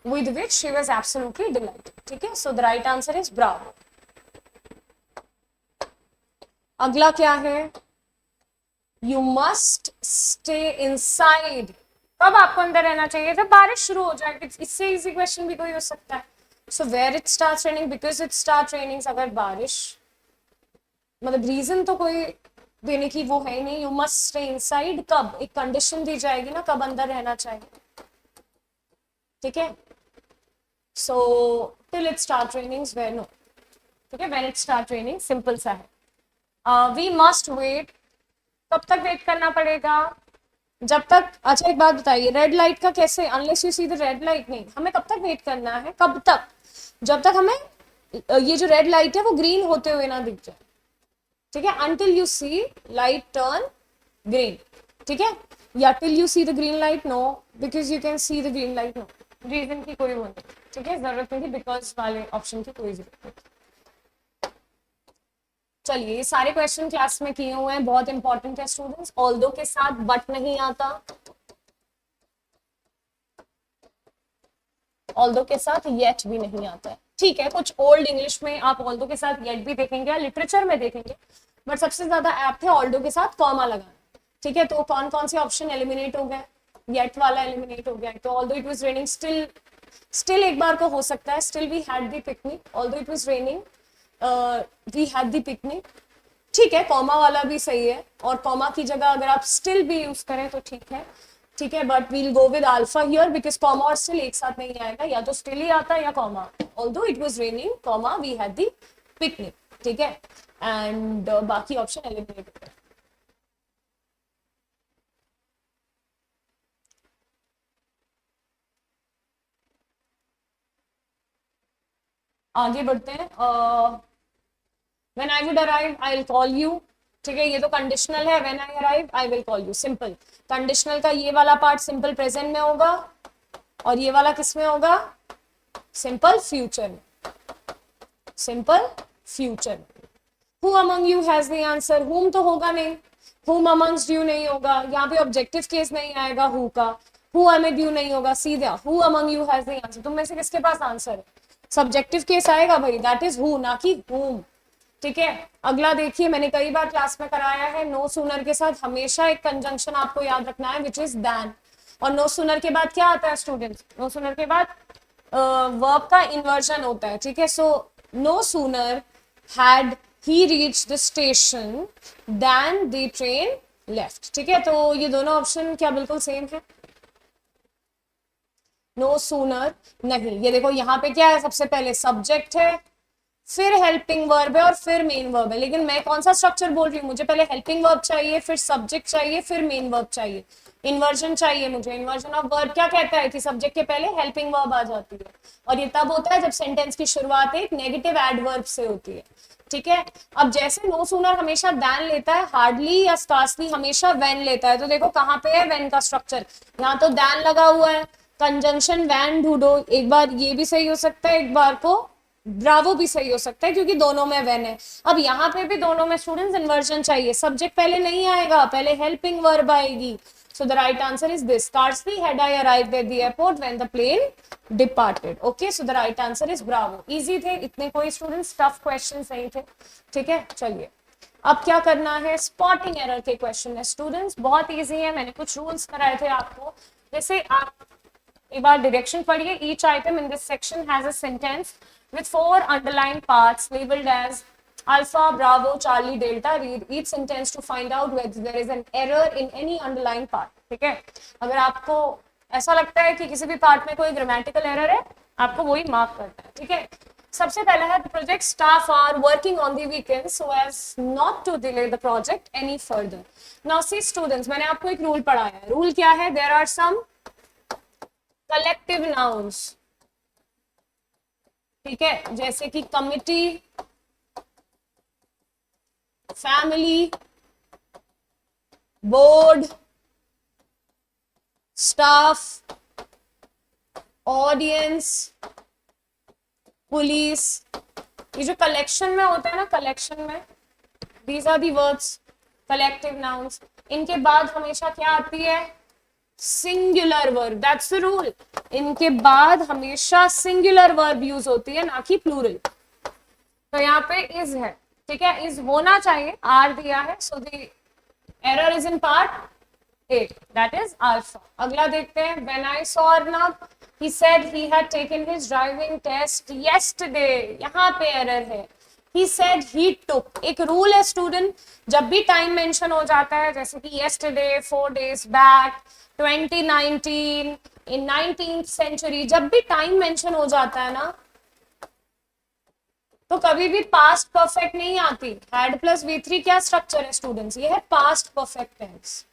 with which she was absolutely delighted. ठीक है, so the right answer is bravo. अगला क्या है? You must stay inside. कब आपको अंदर रहना चाहिए? जब बारिश शुरू हो जाए। इससे इजी क्वेश्चन भी कोई हो सकता है। So where it starts raining, because it starts raining। अगर बारिश, मतलब रीजन तो कोई देने की वो है ही नहीं. You must stay inside. कब एक कंडीशन दी जाएगी ना, कब अंदर रहना चाहिए. ठीक है. So till it start trainings were no. ठीक है, when it start training simple सा है. We must wait. कब तक वेट करना पड़ेगा? जब तक. अच्छा एक बात बताइए, रेड लाइट का कैसे, unless you see the red light, नहीं, हमें कब तक वेट करना है? कब तक? जब तक हमें ये जो रेड लाइट है वो ग्रीन होते हुए ना दिख जाए. ठीक है, until you see light turn green. ठीक है, या till you see the green light, no, because you can see the green light, no. Reason की कोई वो नहीं. ठीक है, जरूरत नहीं थी बिकॉज वाले ऑप्शन की कोई जरूरत नहीं. चलिए, ये सारे क्वेश्चन क्लास में किए हुए हैं, बहुत इंपॉर्टेंट है स्टूडेंट्स. ऑल्दो के साथ बट नहीं आता. ऑल्दो के साथ येट भी नहीं आता है. ठीक है, कुछ ओल्ड इंग्लिश में आप ऑल्दो के साथ येट भी देखेंगे या लिटरेचर में देखेंगे, बट सबसे ज्यादा ऐप्ट है ऑल्डो के साथ कॉमा लगाना. ठीक है, तो कौन कौन से ऑप्शन एलिमिनेट हो गए? येट वाला एलिमिनेट हो गया. तो although it was raining, still एक बार को हो सकता है, still we had the picnic. Although it was raining we had the picnic. ठीक है, कॉमा वाला भी सही है, और कॉमा की जगह अगर आप स्टिल भी यूज करें तो ठीक है. ठीक है, but we'll go with alpha here because comma और स्टिल एक साथ नहीं आएगा, या तो स्टिल ही आता है या comma. Although it was raining comma we had the picnic. ठीक है, एंड बाकी ऑप्शन एलिमिनेट हो गए. आगे बढ़ते हैं. When I would arrive I will call you. ठीक है, ये तो कंडीशनल है. When I arrive I will call you, simple. Conditional का ये वाला पार्ट सिंपल प्रेजेंट में होगा, और ये वाला किस में होगा? सिंपल फ्यूचर में. Simple future. Who among you has the answer? Whom तो होगा नहीं, whom amongst you नहीं होगा, यहाँ पे ऑब्जेक्टिव केस नहीं आएगा who का, who amid you नहीं होगा, सीधा who among you has the answer. तुम में से किसके पास आंसर है? सब्जेक्टिव केस आएगा भाई, दैट इज who, ना कि whom. ठीक है, अगला देखिए, मैंने कई बार क्लास में कराया है, नो सूनर के साथ हमेशा एक कंजंक्शन आपको याद रखना है विच इज दैन. और नो सूनर के बाद क्या आता है स्टूडेंट्स? नो सूनर के बाद वर्ब का इन्वर्जन होता है. ठीक है, so no sooner had he reached the station than the train left. ठीक है, तो ये दोनों ऑप्शन क्या बिल्कुल सेम है? नो सूनर नहीं. ये देखो यहाँ पे क्या है, सबसे पहले सब्जेक्ट है, फिर हेल्पिंग वर्ब है, और फिर मेन वर्ब है. लेकिन मैं कौन सा स्ट्रक्चर बोल रही हूँ? मुझे पहले हेल्पिंग वर्ब चाहिए, फिर सब्जेक्ट चाहिए, फिर मेन वर्ब चाहिए, इन्वर्जन चाहिए मुझे. इन्वर्जन ऑफ वर्ब क्या कहता है कि सब्जेक्ट के पहले हेल्पिंग वर्ब आ जाती है, और ये तब होता है जब सेंटेंस की शुरुआत एक नेगेटिव एडवर्ब से होती है. ठीक है, अब जैसे नो सूनर हमेशा दैन लेता है, हार्डली या स्कार्सली हमेशा व्हेन लेता है. तो देखो कहाँ पे है व्हेन का स्ट्रक्चर, यहाँ तो दैन लगा हुआ है, कंजंक्शन व्हेन ढूंढो. एक बार ये भी सही हो सकता है, एक बार को ब्रावो भी सही हो सकता है, क्योंकि दोनों में व्हेन है. अब यहाँ पे भी दोनों में स्टूडेंट्स इन्वर्जन चाहिए, सब्जेक्ट पहले नहीं आएगा, पहले हेल्पिंग वर्ब आएगी. So the right answer is this. Scarcely had I arrived at the airport when the plane departed. Okay, so the right answer is bravo. Easy थे, इतने कोई स्टूडेंट्स टफ क्वेश्चंस नहीं थे. ठीक है, चलिए अब क्या करना है, स्पॉटिंग एरर के क्वेश्चन है स्टूडेंट्स, बहुत इजी है. मैंने कुछ रूल्स कराए थे आपको. जैसे आप एक बार डायरेक्शन पढ़िए. Each item in this section has a sentence with 4 underlined parts labeled as Alpha, Bravo, Charlie, Delta. Read each sentence to find out whether there is an error in any underlined part. ठीक है, अगर आपको ऐसा लगता है कि किसी भी पार्ट में कोई ग्रामेटिकल एरर है, आपको वही मार्क करना है. ठीक है, सबसे पहला है project staff are working on the weekend so as not to delay the project any further. Now see students, मैंने आपको एक रूल पढ़ाया है. रूल क्या है? There are some collective nouns. ठीक है, जैसे कि committee, family, board, staff, audience, police. ये जो कलेक्शन में होता है ना, कलेक्शन में these are the words collective nouns. इनके बाद हमेशा क्या आती है? Singular verb. That's the rule. इनके बाद हमेशा सिंगुलर वर्ब यूज होती है, ना कि प्लूरल. तो यहाँ पे इज है. ठीक है, इज होना चाहिए, आर दिया है, so the error is in part A, that is alpha. अगला देखते हैं. When I saw Arnab he said he had taken his driving test yesterday. यहाँ पे एरर है. he said he took. एक रूल है स्टूडेंट, जब भी टाइम मेंशन हो जाता है जैसे कि yesterday, 4 days back, 2019, in 19th century, जब भी टाइम मेंशन हो जाता है ना तो कभी भी पास्ट परफेक्ट नहीं आती। हैड प्लस V3 क्या स्ट्रक्चर है स्टूडेंट्स, ये है past perfect tense,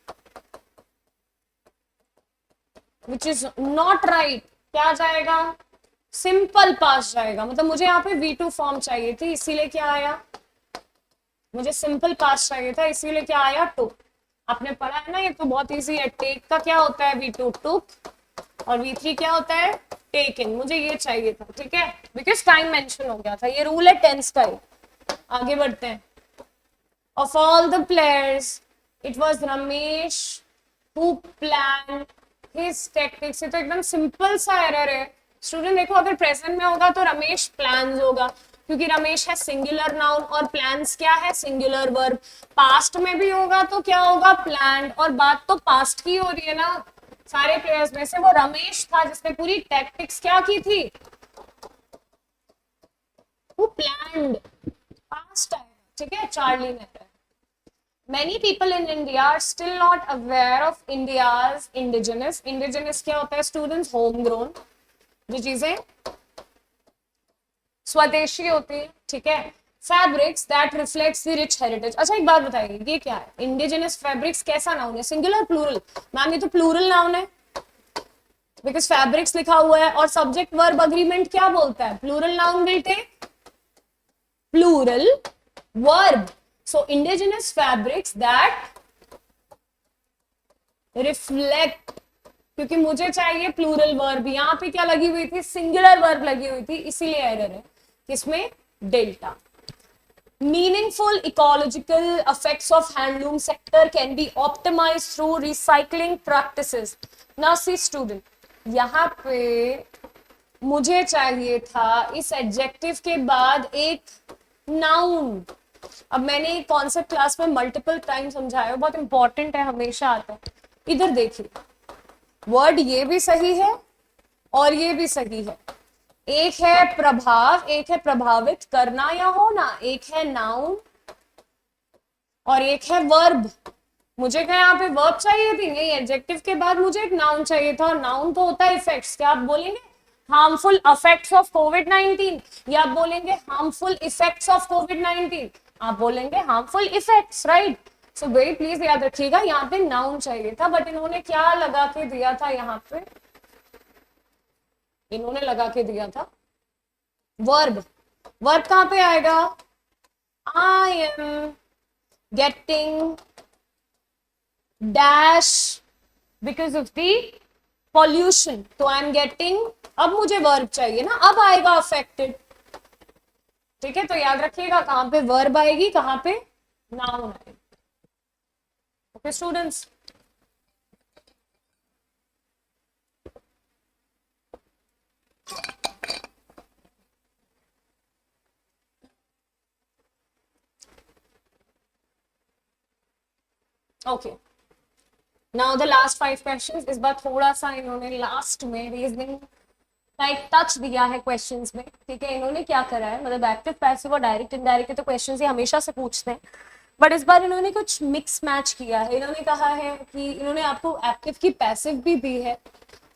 which is not right. क्या जाएगा, सिंपल पास्ट जाएगा। मतलब मुझे यहाँ पे V2 फॉर्म चाहिए थी, इसीलिए क्या आया, मुझे सिंपल पास्ट चाहिए था, इसीलिए क्या आया, टुक। आपने पढ़ा है ना, ये तो बहुत इजी है। टेक का क्या होता है, V2 टुक, और V3 क्या होता है, टेकन। मुझे ये चाहिए था, ठीक है, बिकॉज टाइम मेंशन हो गया था। ये रूल है टेंस का ही। आगे बढ़ते हैं। Of all the players it was Ramesh who plan his tactics. ये तो एकदम सिंपल सा एरर है स्टूडेंट। देखो अगर प्रेजेंट में होगा तो रमेश प्लान्स होगा, क्योंकि रमेश है सिंगुलर नाउन और प्लान्स क्या है, सिंगुलर वर्ब। पास्ट में भी होगा तो क्या होगा, प्लान्ड, और बात तो पास्ट की हो रही है ना। सारे प्लेयर्स में से वो रमेश था जिसने पूरी टैक्टिक्स क्या की थी, वो प्लान्ड, पास्ट आएगा, ठीक है। चार्ली ने Many people in India are still not aware of India's indigenous. Indigenous क्या होता है स्टूडेंट्स, होमग्रोन, जो चीजें स्वदेशी होती है, ठीक है। Fabrics that reflects the rich heritage. अच्छा एक बात बताइए, ये क्या है, इंडिजिनस फैब्रिक्स कैसा नाउन है, सिंगुलर प्लूरल? मैम ये तो प्लूरल नाउन है, बिकॉज फैब्रिक्स लिखा हुआ है, और सब्जेक्ट वर्ब अग्रीमेंट क्या बोलता है, plural noun will take plural verb. So indigenous fabrics that reflect, क्योंकि मुझे चाहिए प्लूरल वर्ब, यहाँ पे क्या लगी हुई थी, सिंगुलर वर्ब लगी हुई थी, इसीलिए एरर है। किसमें, delta. Meaningful ecological effects of handloom sector can be optimized through recycling practices. Now see student, यहाँ पे मुझे चाहिए था इस एडजेक्टिव के बाद एक नाउन। अब मैंने कॉन्सेप्ट क्लास में मल्टीपल टाइम समझाया, बहुत इंपॉर्टेंट है, हमेशा आता है। इधर देखिए, वर्ड ये भी सही है और ये भी सही है। एक है प्रभाव, एक है प्रभावित करना या होना, एक है नाउन और एक है वर्ब। मुझे क्या यहाँ पे वर्ब चाहिए थी, नहीं, एडजेक्टिव के बाद मुझे एक नाउन चाहिए था, और नाउन तो होता है इफेक्ट्स। क्या आप बोलेंगे, हार्मफुल इफेक्ट्स ऑफ कोविड-19, या आप बोलेंगे हार्मफुल इफेक्ट्स ऑफ कोविड-19, आप बोलेंगे harmful effects, right. So very please याद रखिएगा, यहाँ पे नाउन चाहिए था, बट इन्होंने क्या लगा के दिया था, यहाँ पे इन्होंने लगा के दिया था वर्ब। वर्ब कहाँ पे आएगा, I am getting dash because of the pollution, तो आई एम गेटिंग, अब मुझे वर्ब चाहिए ना, अब आएगा अफेक्टेड, ठीक है। तो याद रखिएगा कहां पे वर्ब आएगी, कहां पे नाउन आएगी। Okay students, okay now the last 5 questions. इस बार थोड़ा सा इन्होंने लास्ट में रीजनिंग का एक टच दिया है क्वेश्चंस में, ठीक है। इन्होंने क्या करा है, मतलब एक्टिव पैसिव और डायरेक्ट इनडायरेक्ट के तो क्वेश्चंस ये हमेशा से पूछते हैं, बट इस बार इन्होंने कुछ मिक्स मैच किया है। इन्होंने कहा है कि इन्होंने आपको एक्टिव की पैसिव भी दी है,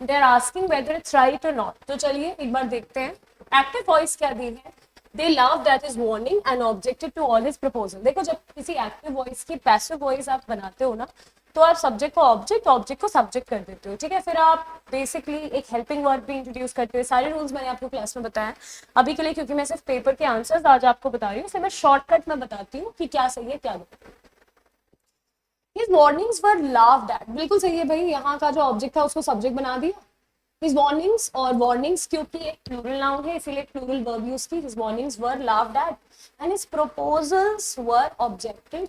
they are asking whether it's right और नॉट। तो चलिए एक बार देखते हैं। एक्टिव वॉइस क्या दी है, they love that is warning and objected to all his proposal. देखो जब किसी एक्टिव वॉइस की पैसिव वॉइस आप बनाते हो ना, तो आप सब्जेक्ट को ऑब्जेक्ट, ऑब्जेक्ट को सब्जेक्ट कर देते हो, ठीक है। फिर आप बेसिकली एक हेल्पिंग वर्ब भी इंट्रोड्यूस करते हो। सारे रूल्स मैंने आपको क्लास में बताया। अभी के लिए क्योंकि मैं सिर्फ पेपर के आंसर्स आज आपको बता रही हूँ, इसलिए मैं शॉर्टकट में बताती हूँ कि क्या सही है क्या नहीं। His warnings were laughed at, बिल्कुल सही है भाई, यहाँ का जो ऑब्जेक्ट था उसको सब्जेक्ट बना दिया। His warnings, और warnings क्योंकि एक प्लूरल नाउन है इसीलिए प्लूरल वर्ब यूज की। His warnings were laughed at and his proposals were objected।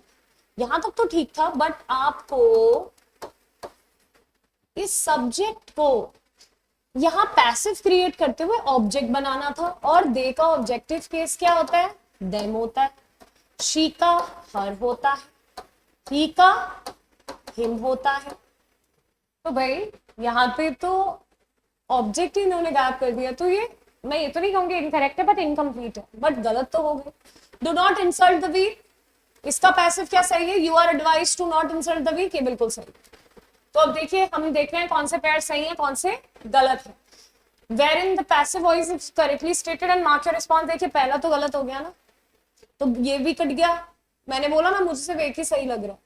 यहाँ तक तो ठीक था, बट आपको इस सब्जेक्ट को यहाँ पैसिव क्रिएट करते हुए ऑब्जेक्ट बनाना था, और दे का ऑब्जेक्टिव केस क्या होता है, देम होता है। शी का हर होता है, ही का हिम होता है। तो भाई यहाँ पे तो ऑब्जेक्ट ही इन्होंने गायब कर दिया, तो ये मैं ये तो नहीं कहूंगी इनकरेक्ट है, बट इनकम्प्लीट है, बट गलत तो हो गई। Do not insult the weak, इसका पैसिव क्या सही है? You are advise to not insult the weak, ये बिल्कुल सही। तो अब देखिए हम देख रहे हैं कौन से पेयर सही है कौन से गलत है। Wherein the passive voice is correctly stated and mark your response। देखिए पहला तो गलत हो गया ना, तो ये भी कट गया। मैंने बोला ना मुझे सिर्फ एक ही सही लग रहा है,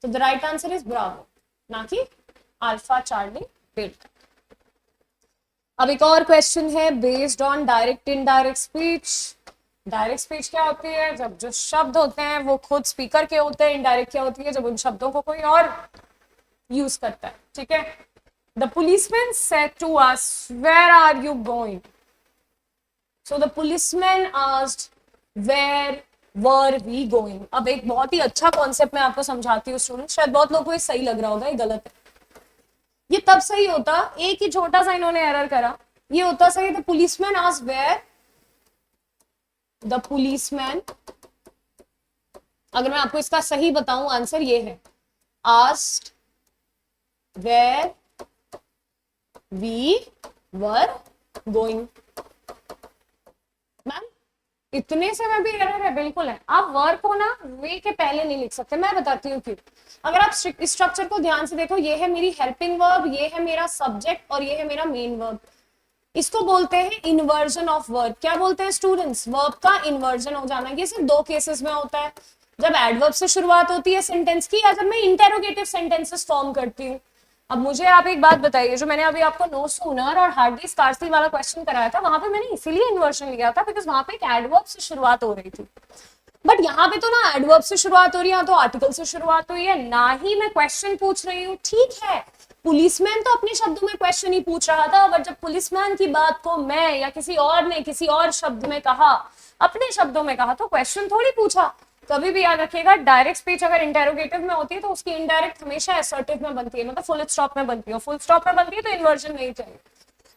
तो the right answer is Bravo, ना कि अल्फा चार्ली डेल्टा। अब एक और क्वेश्चन है based on direct indirect speech. Direct speech क्या होती है? जब जो शब्द होते हैं वो खुद स्पीकर के होते हैं। इनडायरेक्ट क्या होती है? जब उन शब्दों को कोई और यूज करता है। ठीक है, the policeman said to us, where are you going? So the policeman asked, where were we going? अब एक बहुत ही अच्छा कॉन्सेप्ट मैं आपको समझाती हूँ स्टूडेंट, शायद बहुत लोगों को ये सही लग रहा होगा, ये गलत है। ये तब सही होता, एक ही छोटा सा इन्होंने एरर करा, ये होता सही। The policeman asked where, the policeman, अगर मैं आपको इसका सही बताऊं आंसर ये है, asked where we were going. Ma'am इतने से में भी एरर है? बिल्कुल है। आप वर्ब को ना वे के पहले नहीं लिख सकते, मैं बताती हूँ क्यों। अगर आप स्ट्रक्चर को ध्यान से देखो, ये है मेरी हेल्पिंग वर्ब, ये है मेरा सब्जेक्ट और ये है मेरा मेन वर्ब। इसको बोलते हैं इन्वर्जन ऑफ वर्ब। क्या बोलते हैं स्टूडेंट्स? वर्ब का इन्वर्जन हो जाना। ये सिर्फ दो केसेस में होता है, जब एडवर्ब से शुरुआत होती है सेंटेंस की, या जब मैं इंटेरोगेटिव सेंटेंसेस फॉर्म करती हूँ। अब मुझे आप एक बात बताइए, जो मैंने अभी आपको नो सूनर और हार्डली स्कार्सली वाला क्वेश्चन कराया था, वहां पे मैंने इसीलिए इन्वर्जन लिया था बिकॉज वहां पे एक एडवर्ब से शुरुआत हो रही थी। बट यहाँ पे तो ना एडवर्ब से शुरुआत हो रही है, तो आर्टिकल से शुरुआत हुई है, ना ही मैं क्वेश्चन पूछ रही हूँ। ठीक है, पुलिसमैन तो अपने शब्दों में क्वेश्चन ही पूछ रहा था, बट जब पुलिसमैन की बात को मैं या किसी और ने किसी और शब्द में कहा, अपने शब्दों में कहा, तो क्वेश्चन थोड़ी पूछा। कभी भी याद रखिएगा, डायरेक्ट स्पीच अगर इंटेरोगेटिव में होती है तो उसकी इनडायरेक्ट हमेशा असर्टिव में बनती है, मतलब फुल स्टॉप में बनती है। फुल स्टॉप में बनती है तो इन्वर्जन नहीं चाहिए।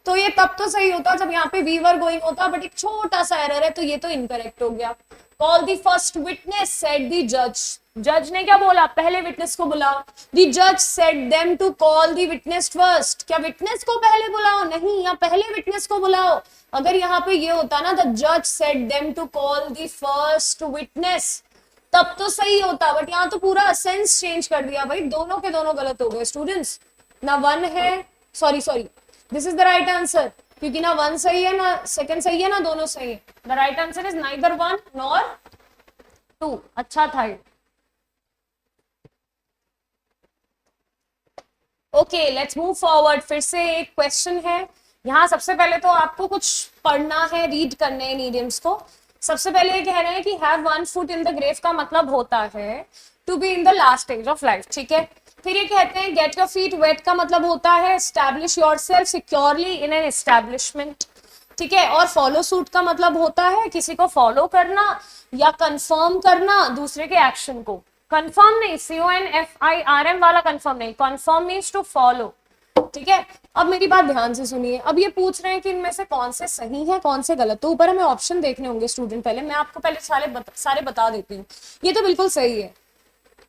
तो ये तब तो सही होता जब यहाँ पे वी वर गोइंग होता, बट एक छोटा सा एरर है, तो ये तो इनकरेक्ट हो गया। Call the first witness said the जज। जज ने क्या बोला? पहले विटनेस को बुलाओ। द जज said them to call the witness first. क्या विटनेस को पहले बुलाओ? नहीं, या पहले विटनेस को बुलाओ। अगर यहाँ पे ये होता ना, द जज said them to call the first witness, तब तो सही होता। बट यहाँ तो पूरा सेंस चेंज कर दिया भाई, दोनों के दोनों गलत हो गए स्टूडेंट्स। ना वन है, sorry this is the right answer, क्योंकि ना वन सही है ना सेकंड सही है ना दोनों सही है। The right answer is neither one nor two. अच्छा था ये। Okay, let's move forward. फिर से एक क्वेश्चन है यहाँ। सबसे पहले तो आपको कुछ पढ़ना है, रीड करने हैं इडियम्स को। सबसे पहले ये कह रहे हैं कि have one foot in the grave का मतलब होता है to be in the last stage of life. ठीक है, फिर ये कहते हैं गेट योर फीट वेट का मतलब होता है establish yourself securely in an establishment. ठीक है, और फॉलो सूट का मतलब होता है किसी को फॉलो करना या कंफर्म करना दूसरे के एक्शन को। कंफर्म नहीं, CONFIRM वाला कंफर्म नहीं, कंफर्म मीन्स टू फॉलो। ठीक है, अब मेरी बात ध्यान से सुनिए। अब ये पूछ रहे हैं कि इनमें से कौन से सही है कौन से गलत। तो ऊपर हमें ऑप्शन देखने होंगे स्टूडेंट, पहले मैं आपको पहले सारे बता देती हूँ। ये तो बिल्कुल सही है।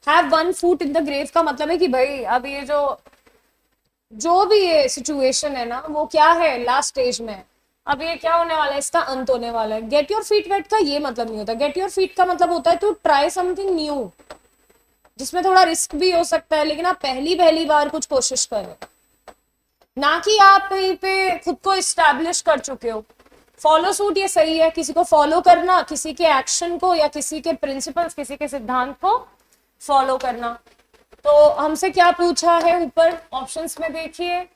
Have one foot in the grave का मतलब है कि भाई अब ये जो भी ये सिचुएशन है ना, वो क्या है, लास्ट स्टेज में। अब ये क्या होने वाला है, इसका अंत होने वाला है। गेट योर फीट वेट का ये मतलब नहीं होता। गेट योर फीट का मतलब होता है टू ट्राई समथिंग न्यू, जिसमें थोड़ा रिस्क भी हो सकता है, लेकिन आप पहली बार कुछ कोशिश करें, ना कि आप कहीं पे खुद को इस्टेब्लिश कर चुके हो। फॉलो सूट ये सही है, किसी को फॉलो करना, किसी के एक्शन को या किसी के प्रिंसिपल्स, किसी के सिद्धांत को फॉलो करना। तो हमसे क्या पूछा है ऊपर ऑप्शंस में देखिए,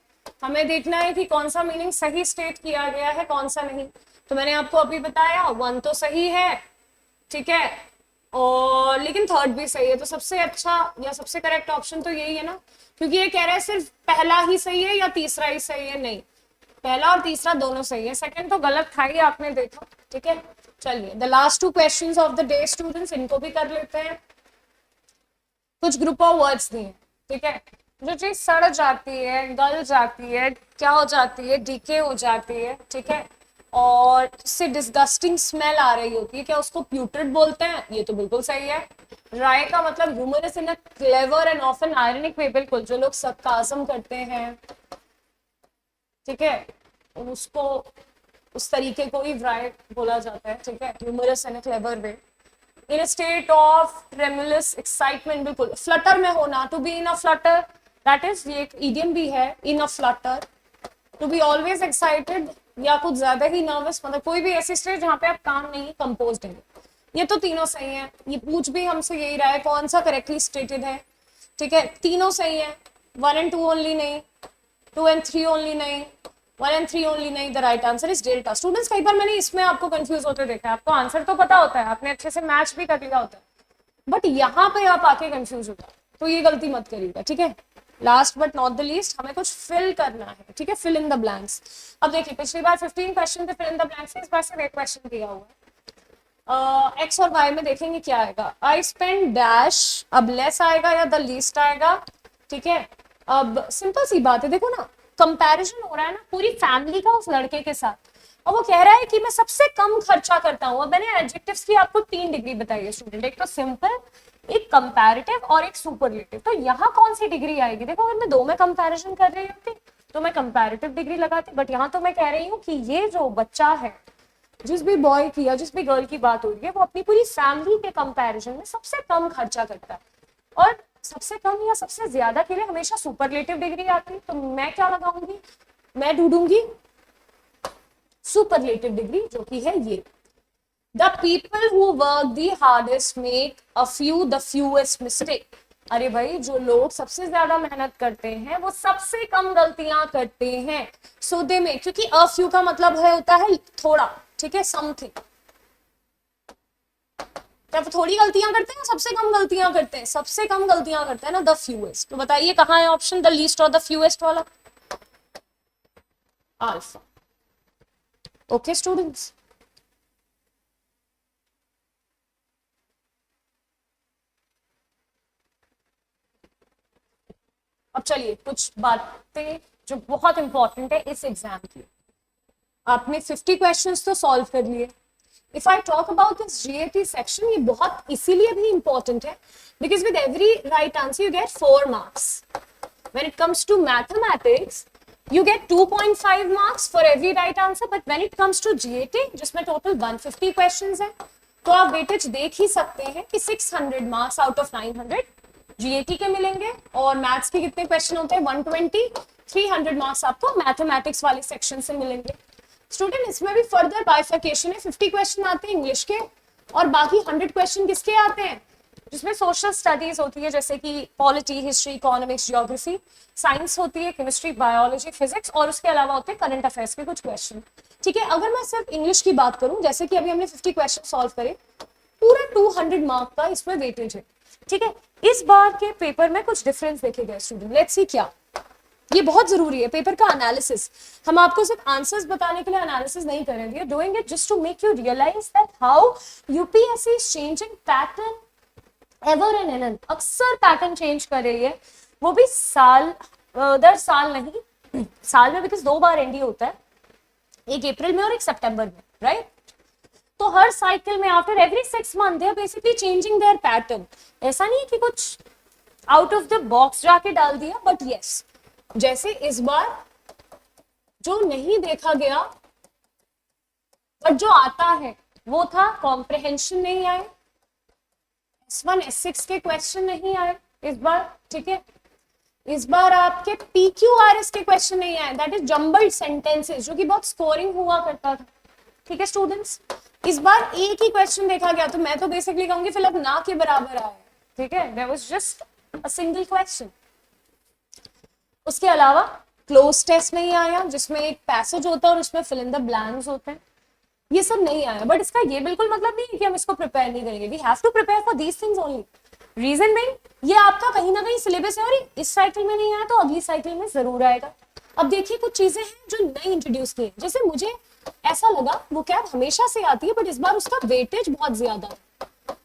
हमें देखना है कि कौन सा मीनिंग सही स्टेट किया गया है कौन सा नहीं। तो मैंने आपको अभी बताया वन तो सही है, ठीक है, और लेकिन थर्ड भी सही है। तो सबसे अच्छा या सबसे करेक्ट ऑप्शन तो यही है ना, क्योंकि ये कह रहा है सिर्फ पहला ही सही है या तीसरा ही सही है। नहीं, पहला और तीसरा दोनों सही है, सेकंड तो गलत था ही, आपने देखा। ठीक है, चलिए the last two questions of the day students, इनको भी कर लेते हैं। कुछ ग्रुप ऑफ वर्ड्स दिए, ठीक है, जो चीज सड़ जाती है, गल जाती है, क्या हो जाती है, डीके हो जाती है, ठीक है, और इससे डिस्गस्टिंग स्मेल आ रही होती है, क्या उसको प्यूट्रिड बोलते हैं? ये तो बिल्कुल सही है। राय का मतलब humorous in a clever and often ironic way, बिल्कुल, जो लोग सरकाज़म करते हैं, ठीक है, उसको उस तरीके को ही राय बोला जाता है। ठीक है, humorous in a clever way. In a state of tremulous excitement, बिल्कुल फ्लटर में होना, to be in a flutter, that is, ये एक इडियम भी है, in a flutter, to be always excited या कुछ ज्यादा ही नर्वस, मतलब कोई भी ऐसी स्टेट जहां पे आप काम नहीं, कंपोज्ड है। ये तो तीनों सही है, ये पूछ भी हमसे यही रहा है कौन सा करेक्टली स्टेटेड है, ठीक है, तीनों सही है, 1 and 2 ओनली नहीं, 2 and 3 ओनली नहीं, 1 and 3 ओनली नहीं, the right answer is delta. Students कई बार मैंने इसमें आपको कंफ्यूज होते देखा है, आपको आंसर तो पता होता है, आपने अच्छे से मैच भी कर लिया होता है, बट यहाँ पे आप आके कंफ्यूज होता है, तो ये गलती मत करिएगा, ठीक है। Last but not the least, हमें कुछ फिल करना है, ठीक है, फिल इन द ब्लैंक्स। अब देखिए पिछली बार 15 क्वेश्चन थे फिल इन द ब्लैंक्स, इस बार सिर्फ एक क्वेश्चन दिया हुआ है। एक्स और वाई में देखेंगे क्या आएगा, आई स्पेंड डैश, अब लेस आएगा या द लीस्ट आएगा, ठीक है। अब सिंपल सी बात है, देखो ना कंपैरिजन हो रहा है ना पूरी फैमिली का उस लड़के के साथ, और वो कह रहा है कि मैं सबसे कम खर्चा करता हूँ। अब मैंने एडजेक्टिव्स की आपको 3 डिग्री बताई है स्टूडेंट, एक तो सिंपल, एक कंपैरेटिव और एक सुपरलेटिव। तो यहाँ कौन सी डिग्री आएगी, देखो अगर मैं दो में कंपैरिजन कर रही होती तो मैं कंपैरेटिव डिग्री लगाती, बट यहाँ तो मैं कह रही हूँ कि ये जो बच्चा है, जिस भी बॉय की या जिस भी गर्ल की बात हो रही है, वो अपनी पूरी फैमिली के कंपैरिजन में सबसे कम खर्चा करता है, और सबसे कम या सबसे ज्यादा के लिए हमेशा सुपरलेटिव डिग्री आती है। तो मैं क्या लगाऊंगी, मैं ढूंढूंगी सुपरलेटिव डिग्री, जो कि है ये, the people who work the hardest make a few the fewest mistake. अरे भाई जो लोग सबसे ज्यादा मेहनत करते हैं वो सबसे कम गलतियां करते हैं, सो दे में, क्योंकि अ फ्यू का मतलब है होता है थोड़ा, ठीक है, समथिंग। जब थोड़ी गलतियां करते हैं सबसे कम गलतियां करते हैं, सबसे कम गलतियां करते हैं ना द फ्यूएस्ट। तो बताइए कहाँ है ऑप्शन, द लीस्ट और द फ्यूएस्ट वाला, अल्फा। ओके स्टूडेंट्स, अब चलिए कुछ बातें जो बहुत इंपॉर्टेंट है इस एग्जाम की। आपने 50 क्वेश्चंस तो सॉल्व कर लिए। If I talk about this GAT section, ये बहुत इसीलिए भी इंपॉर्टेंट है because with every right answer you get 4 marks. When it comes to mathematics you get 2.5 marks for every right answer, but when it comes to GAT जिसमें total 150 questions हैं, तो आप weightage देख ही सकते हैं कि 600 मार्क्स आउट ऑफ 900 GAT के मिलेंगे, और मैथ्स के कितने क्वेश्चन होते हैं 120, 300 मार्क्स आपको मैथमेटिक्स वाले सेक्शन से मिलेंगे। स्टूडेंट इसमें भी फर्दर बाइफर्केशन है, 50 क्वेश्चन आते हैं इंग्लिश के, और बाकी 100 क्वेश्चन किसके आते हैं, जिसमें सोशल स्टडीज होती है जैसे कि polity, history, economics, geography, science होती है, केमिस्ट्री, बायोलॉजी, फिजिक्स, और उसके अलावा होते हैं करंट अफेयर्स के कुछ क्वेश्चन, ठीक है। अगर मैं सिर्फ इंग्लिश की बात करूं, जैसे कि अभी हमने 50 क्वेश्चन सॉल्व करे, पूरा 200 मार्क का इसमें वेटेज है, ठीक है। इस बार के पेपर में कुछ डिफरेंस देखे गए स्टूडेंट, लेट्स सी क्या, ये बहुत जरूरी है पेपर का एनालिसिस। हम आपको सिर्फ आंसर्स बताने के लिए एनालिसिस नहीं करेंगे, we are doing it just to make you realise that how UPSC is changing pattern ever and an, अक्सर पैटर्न चेंज कर रही है, वो भी साल दर साल नहीं, साल में बिकॉज 2 बार एनडी होता है, एक अप्रैल में और एक सितंबर में, राइट। तो हर साइकिल में after every 6 month they are basically changing their pattern. ऐसा नहीं है कि कुछ आउट ऑफ द बॉक्स जाके डाल दिया, बट यस, जैसे इस बार जो नहीं देखा गया बट जो आता है वो था कॉम्प्रिहेंशन नहीं आए, S1 S6 के क्वेश्चन नहीं आए इस बार, ठीक है। इस बार आपके PQRS के क्वेश्चन नहीं आए, दैट इज जम्बल्ड सेंटेंसेस, जो कि बहुत स्कोरिंग हुआ करता था, ठीक है स्टूडेंट्स। इस बार एक ही क्वेश्चन देखा गया, तो मैं तो बेसिकली कहूंगी फिलहाल ना के बराबर आया, ठीक है, there was just a single question. उसके अलावा क्लोज टेस्ट नहीं आया, जिसमें एक पैसेज होता है और उसमें फिल इन द ब्लैंक्स होते हैं, ये सब नहीं आया। बट इसका ये बिल्कुल मतलब नहीं है कि हम इसको प्रिपेयर नहीं करेंगे, we have to prepare for these things only. Reason में ये आपका कहीं ना कहीं सिलेबस है, और इस साइकिल में नहीं आया तो अगली साइकिल में जरूर आएगा। अब देखिए कुछ चीजें हैं जो नई इंट्रोड्यूस की, जैसे मुझे ऐसा लगा वो कैब हमेशा से आती है, बट इस बार उसका वेटेज बहुत ज्यादा है,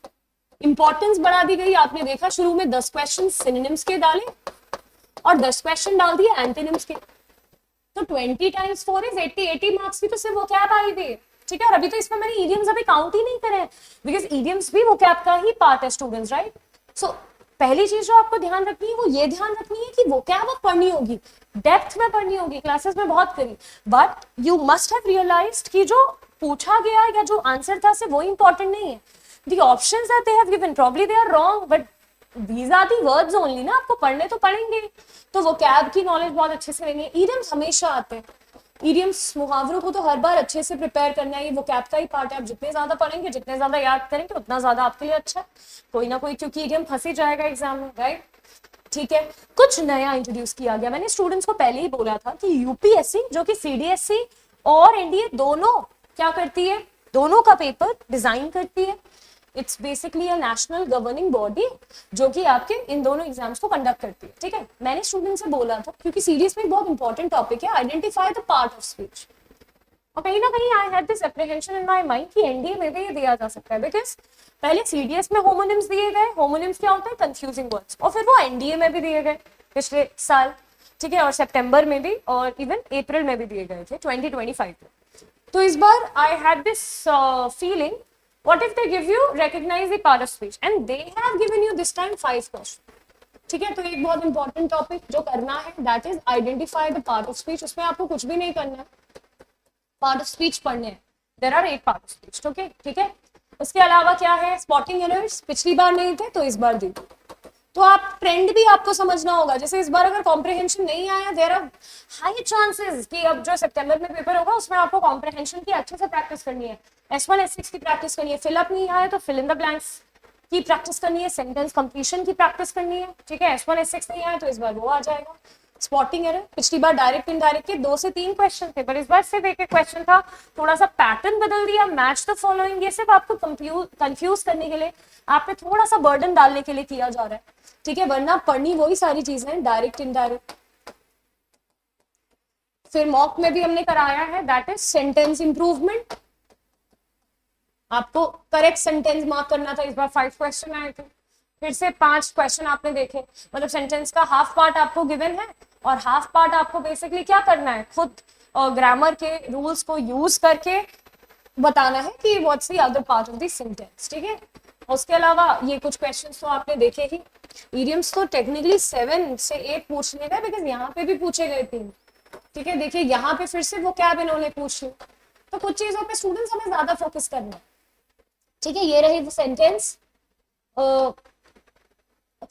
इंपॉर्टेंस बढ़ा दी गई। आपने देखा शुरू में 10 क्वेश्चन सिनोनिम्स के डाले और 10 क्वेश्चन डाल दिए एंटोनिम्स के, तो 20 टाइम्स 4 इज 80 मार्क्स की तो सिर्फ वो कैब आई थी, ठीक है। और अभी तो इसमें मैंने इडियम्स अभी काउंट ही नहीं करे, बिकॉज इडियम्स भी वो कैब का ही पार्ट है स्टूडेंट्स, राइट। सो पहली चीज जो आपको ध्यान रखनी है वो ये ध्यान रखनी है कि वो क्या अब पढ़नी होगी, डेप्थ में पढ़नी होगी, क्लासेस में बहुत करी, but you must have realised कि जो पूछा गया या जो आंसर था सिर्फ वो इंपॉर्टेंट नहीं है, the options that they have given probably they are wrong, but these are the words only ना, आपको पढ़ने तो पढ़ेंगे, तो vocab की नॉलेज बहुत अच्छे से लेंगे. idioms हमेशा आते हैं, idioms मुहावरों को तो हर बार अच्छे से प्रिपेयर करना है, ये vocab का ही पार्ट है. आप जितने ज्यादा पढ़ेंगे, जितने ज्यादा याद करेंगे, उतना ज्यादा आपके लिए अच्छा. कोई ना कोई क्योंकि idiom फंस ही जाएगा एग्जाम में, राइट. ठीक है, कुछ नया इंट्रोड्यूस किया गया. मैंने स्टूडेंट्स को पहले ही बोला था कि यूपीएससी जो कि सीडीएससी और एनडीए दोनों क्या करती है, दोनों का पेपर डिजाइन करती है. It's basically a national governing body जो कि आपके इन दोनों एग्जाम्स को कंडक्ट करती है. ठीक है, मैंने स्टूडेंट से बोला था क्योंकि सीडीएस में एक बहुत इंपॉर्टेंट टॉपिक है, identify the part of speech. और कहीं ना कहीं आई had this apprehension in my mind कि एनडीए में भी ये दिया जा सकता है, बिकॉज पहले सीडीएस में होमोनिम्स दिए गए. होमोनिम्स क्या होता है, कंफ्यूजिंग वर्ड्स, और फिर वो एनडीए में भी दिए गए पिछले साल. ठीक है, और सितंबर में भी और इवन अप्रैल में भी दिए गए थे 2025 में. तो इस बार I had this feeling, what if they give you recognise the part of speech and they have given you this time 5 question. ठीक है, तो एक बहुत इंपॉर्टेंट टॉपिक जो करना है that is identify the part of speech. उसमें आपको कुछ भी नहीं करना है, पार्ट ऑफ स्पीच पढ़ने हैं. There are 8 part of speech. Okay, ठीक है. उसके अलावा क्या है, स्पॉटिंग एरर्स पिछली बार नहीं थे तो इस बार दी. तो आप ट्रेंड भी आपको समझना होगा. जैसे इस बार अगर कॉम्प्रिहेंशन नहीं आया, देयर आर हाई चांसेस कि अब जो सितंबर में पेपर होगा उसमें आपको कॉम्प्रिहेंशन की अच्छे से प्रैक्टिस करनी है, S1 S6 की प्रैक्टिस करनी है. फिलअप नहीं आया तो फिल इन द ब्लैंक्स की प्रैक्टिस करनी है, सेंटेंस कंप्लीशन की प्रैक्टिस करनी है. ठीक है, S1 S6 नहीं आया तो इस बार वो आ जाएगा. स्पॉटिंग एरर पिछली बार डायरेक्ट इनडायरेक्ट के 2 से 3 क्वेश्चन थे, पर इस बार सिर्फ एक क्वेश्चन था. थोड़ा सा पैटर्न बदल दिया, मैच द फॉलोइंग. ये सिर्फ आपको कंफ्यूज करने के लिए, आप पे थोड़ा सा बर्डन डालने के लिए किया जा रहा है. ठीक है, वरना पढ़नी वही सारी चीजें हैं, डायरेक्ट इनडायरेक्ट. फिर मॉक में भी हमने कराया है, दैट इज सेंटेंस इंप्रूवमेंट. आपको करेक्ट सेंटेंस मार्क करना था. इस बार 5 क्वेश्चन आए थे, फिर से 5 क्वेश्चन आपने देखे. मतलब सेंटेंस का हाफ पार्ट आपको गिवन है और हाफ पार्ट आपको बेसिकली क्या करना है, खुद ग्रामर के रूल्स को यूज करके बताना है कि what's the other part of the sentence. ठीक है, उसके अलावा ये कुछ क्वेश्चंस तो आपने देखे ही. इडियम्स तो टेक्निकली 7 से 8 पूछने गए, बिकॉज यहाँ पे भी पूछे गए 3. ठीक है, देखिए यहाँ पे फिर से वो क्या इन्होंने पूछ ली. तो कुछ चीजों पे स्टूडेंट्स हमें ज्यादा फोकस करना है. ठीक है, ये रही वो सेंटेंस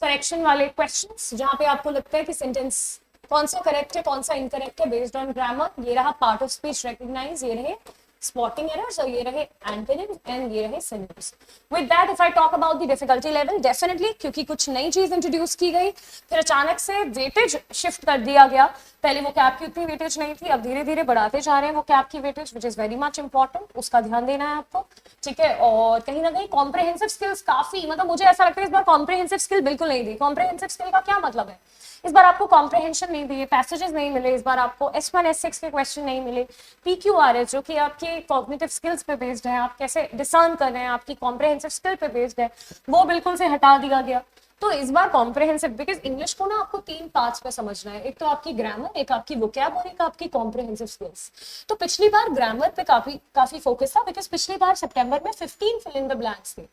करेक्शन वाले क्वेश्चंस जहां पे आपको लगता है कि सेंटेंस कौन सा करेक्ट है कौन सा इनकरेक्ट है बेस्ड ऑन ग्रामर. ये रहा पार्ट ऑफ स्पीच रिकॉग्नाइज, ये रहे स्पॉटिंग एरर्स, और ये रहे एंटोनिम्स एंड ये रहे synonyms. With that if I talk about the difficulty level, definitely क्योंकि कुछ नई चीज इंट्रोड्यूस की गई, फिर अचानक से वेटेज शिफ्ट कर दिया गया. पहले वो कैप की उतनी वेटेज नहीं थी, अब धीरे धीरे बढ़ाते जा रहे हैं वो कैप की weightage, which is very much important. उसका ध्यान देना है आपको. ठीक है, और कहीं ना कहीं कॉम्प्रिहेंसिव स्किल्स काफी, मतलब मुझे ऐसा लगता है इस बार कॉम्प्रिहेंसिव स्किल बिल्कुल नहीं दी. कॉम्प्रिहेंसिव स्किल का क्या मतलब है, इस बार आपको कॉम्प्रिहेंशन नहीं दिए, पैसेजेस नहीं मिले, इस बार आपको S1 S6 के क्वेश्चन नहीं मिले. PQRS जो कि आपके कॉग्निटिव स्किल्स पे बेस्ड है, आप कैसे डिसर्न कर रहे हैं, आपकी कॉम्प्रिहेंसिव स्किल पे बेस्ड है, वो बिल्कुल से हटा दिया गया. तो इस बार कॉम्प्रिहेंसिव, बिकॉज इंग्लिश को ना आपको 3 पार्ट्स पे समझना है, एक तो आपकी ग्रामर, एक आपकी वोकैब और एक आपकी कॉम्प्रिहेंसिव स्किल्स. तो पिछली बार ग्रामर पे काफी फोकस था, बिकॉज पिछली बार सितंबर में 15 फिल इन द ब्लैंक्स थे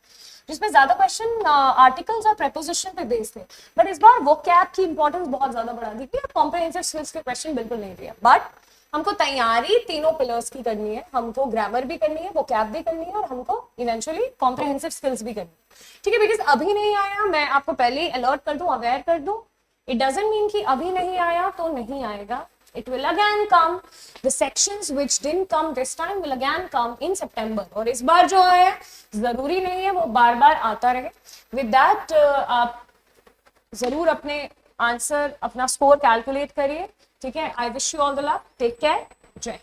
जिसमें ज्यादा क्वेश्चन आर्टिकल्स और प्रेपोजिशन पे बेस्ड थे. बट इस बार वोकैब की इंपॉर्टेंस बहुत ज्यादा बढ़ा दी थी, कॉम्प्रिहेंसिव स्किल्स के क्वेश्चन बिल्कुल नहीं दिया. बट हमको तैयारी तीनों पिलर्स की करनी है, हमको ग्रामर भी करनी है, वोकैब भी करनी है, और हमको इवेंचुअली कॉम्प्रिहेंसिव स्किल्स भी करनी है. ठीक है, बिकॉज अभी नहीं आया, मैं आपको पहले ही अलर्ट कर दूं, अवेयर कर दूं. इट डजंट मीन कि अभी नहीं आया तो नहीं आएगा. It will again come. The sections which didn't come this time will again come in September. और इस बार जो है जरूरी नहीं है वो बार बार आता रहे. With that आप जरूर अपने आंसर, अपना स्कोर कैलकुलेट करिए. ठीक है, I wish you all the luck. Take care. जय.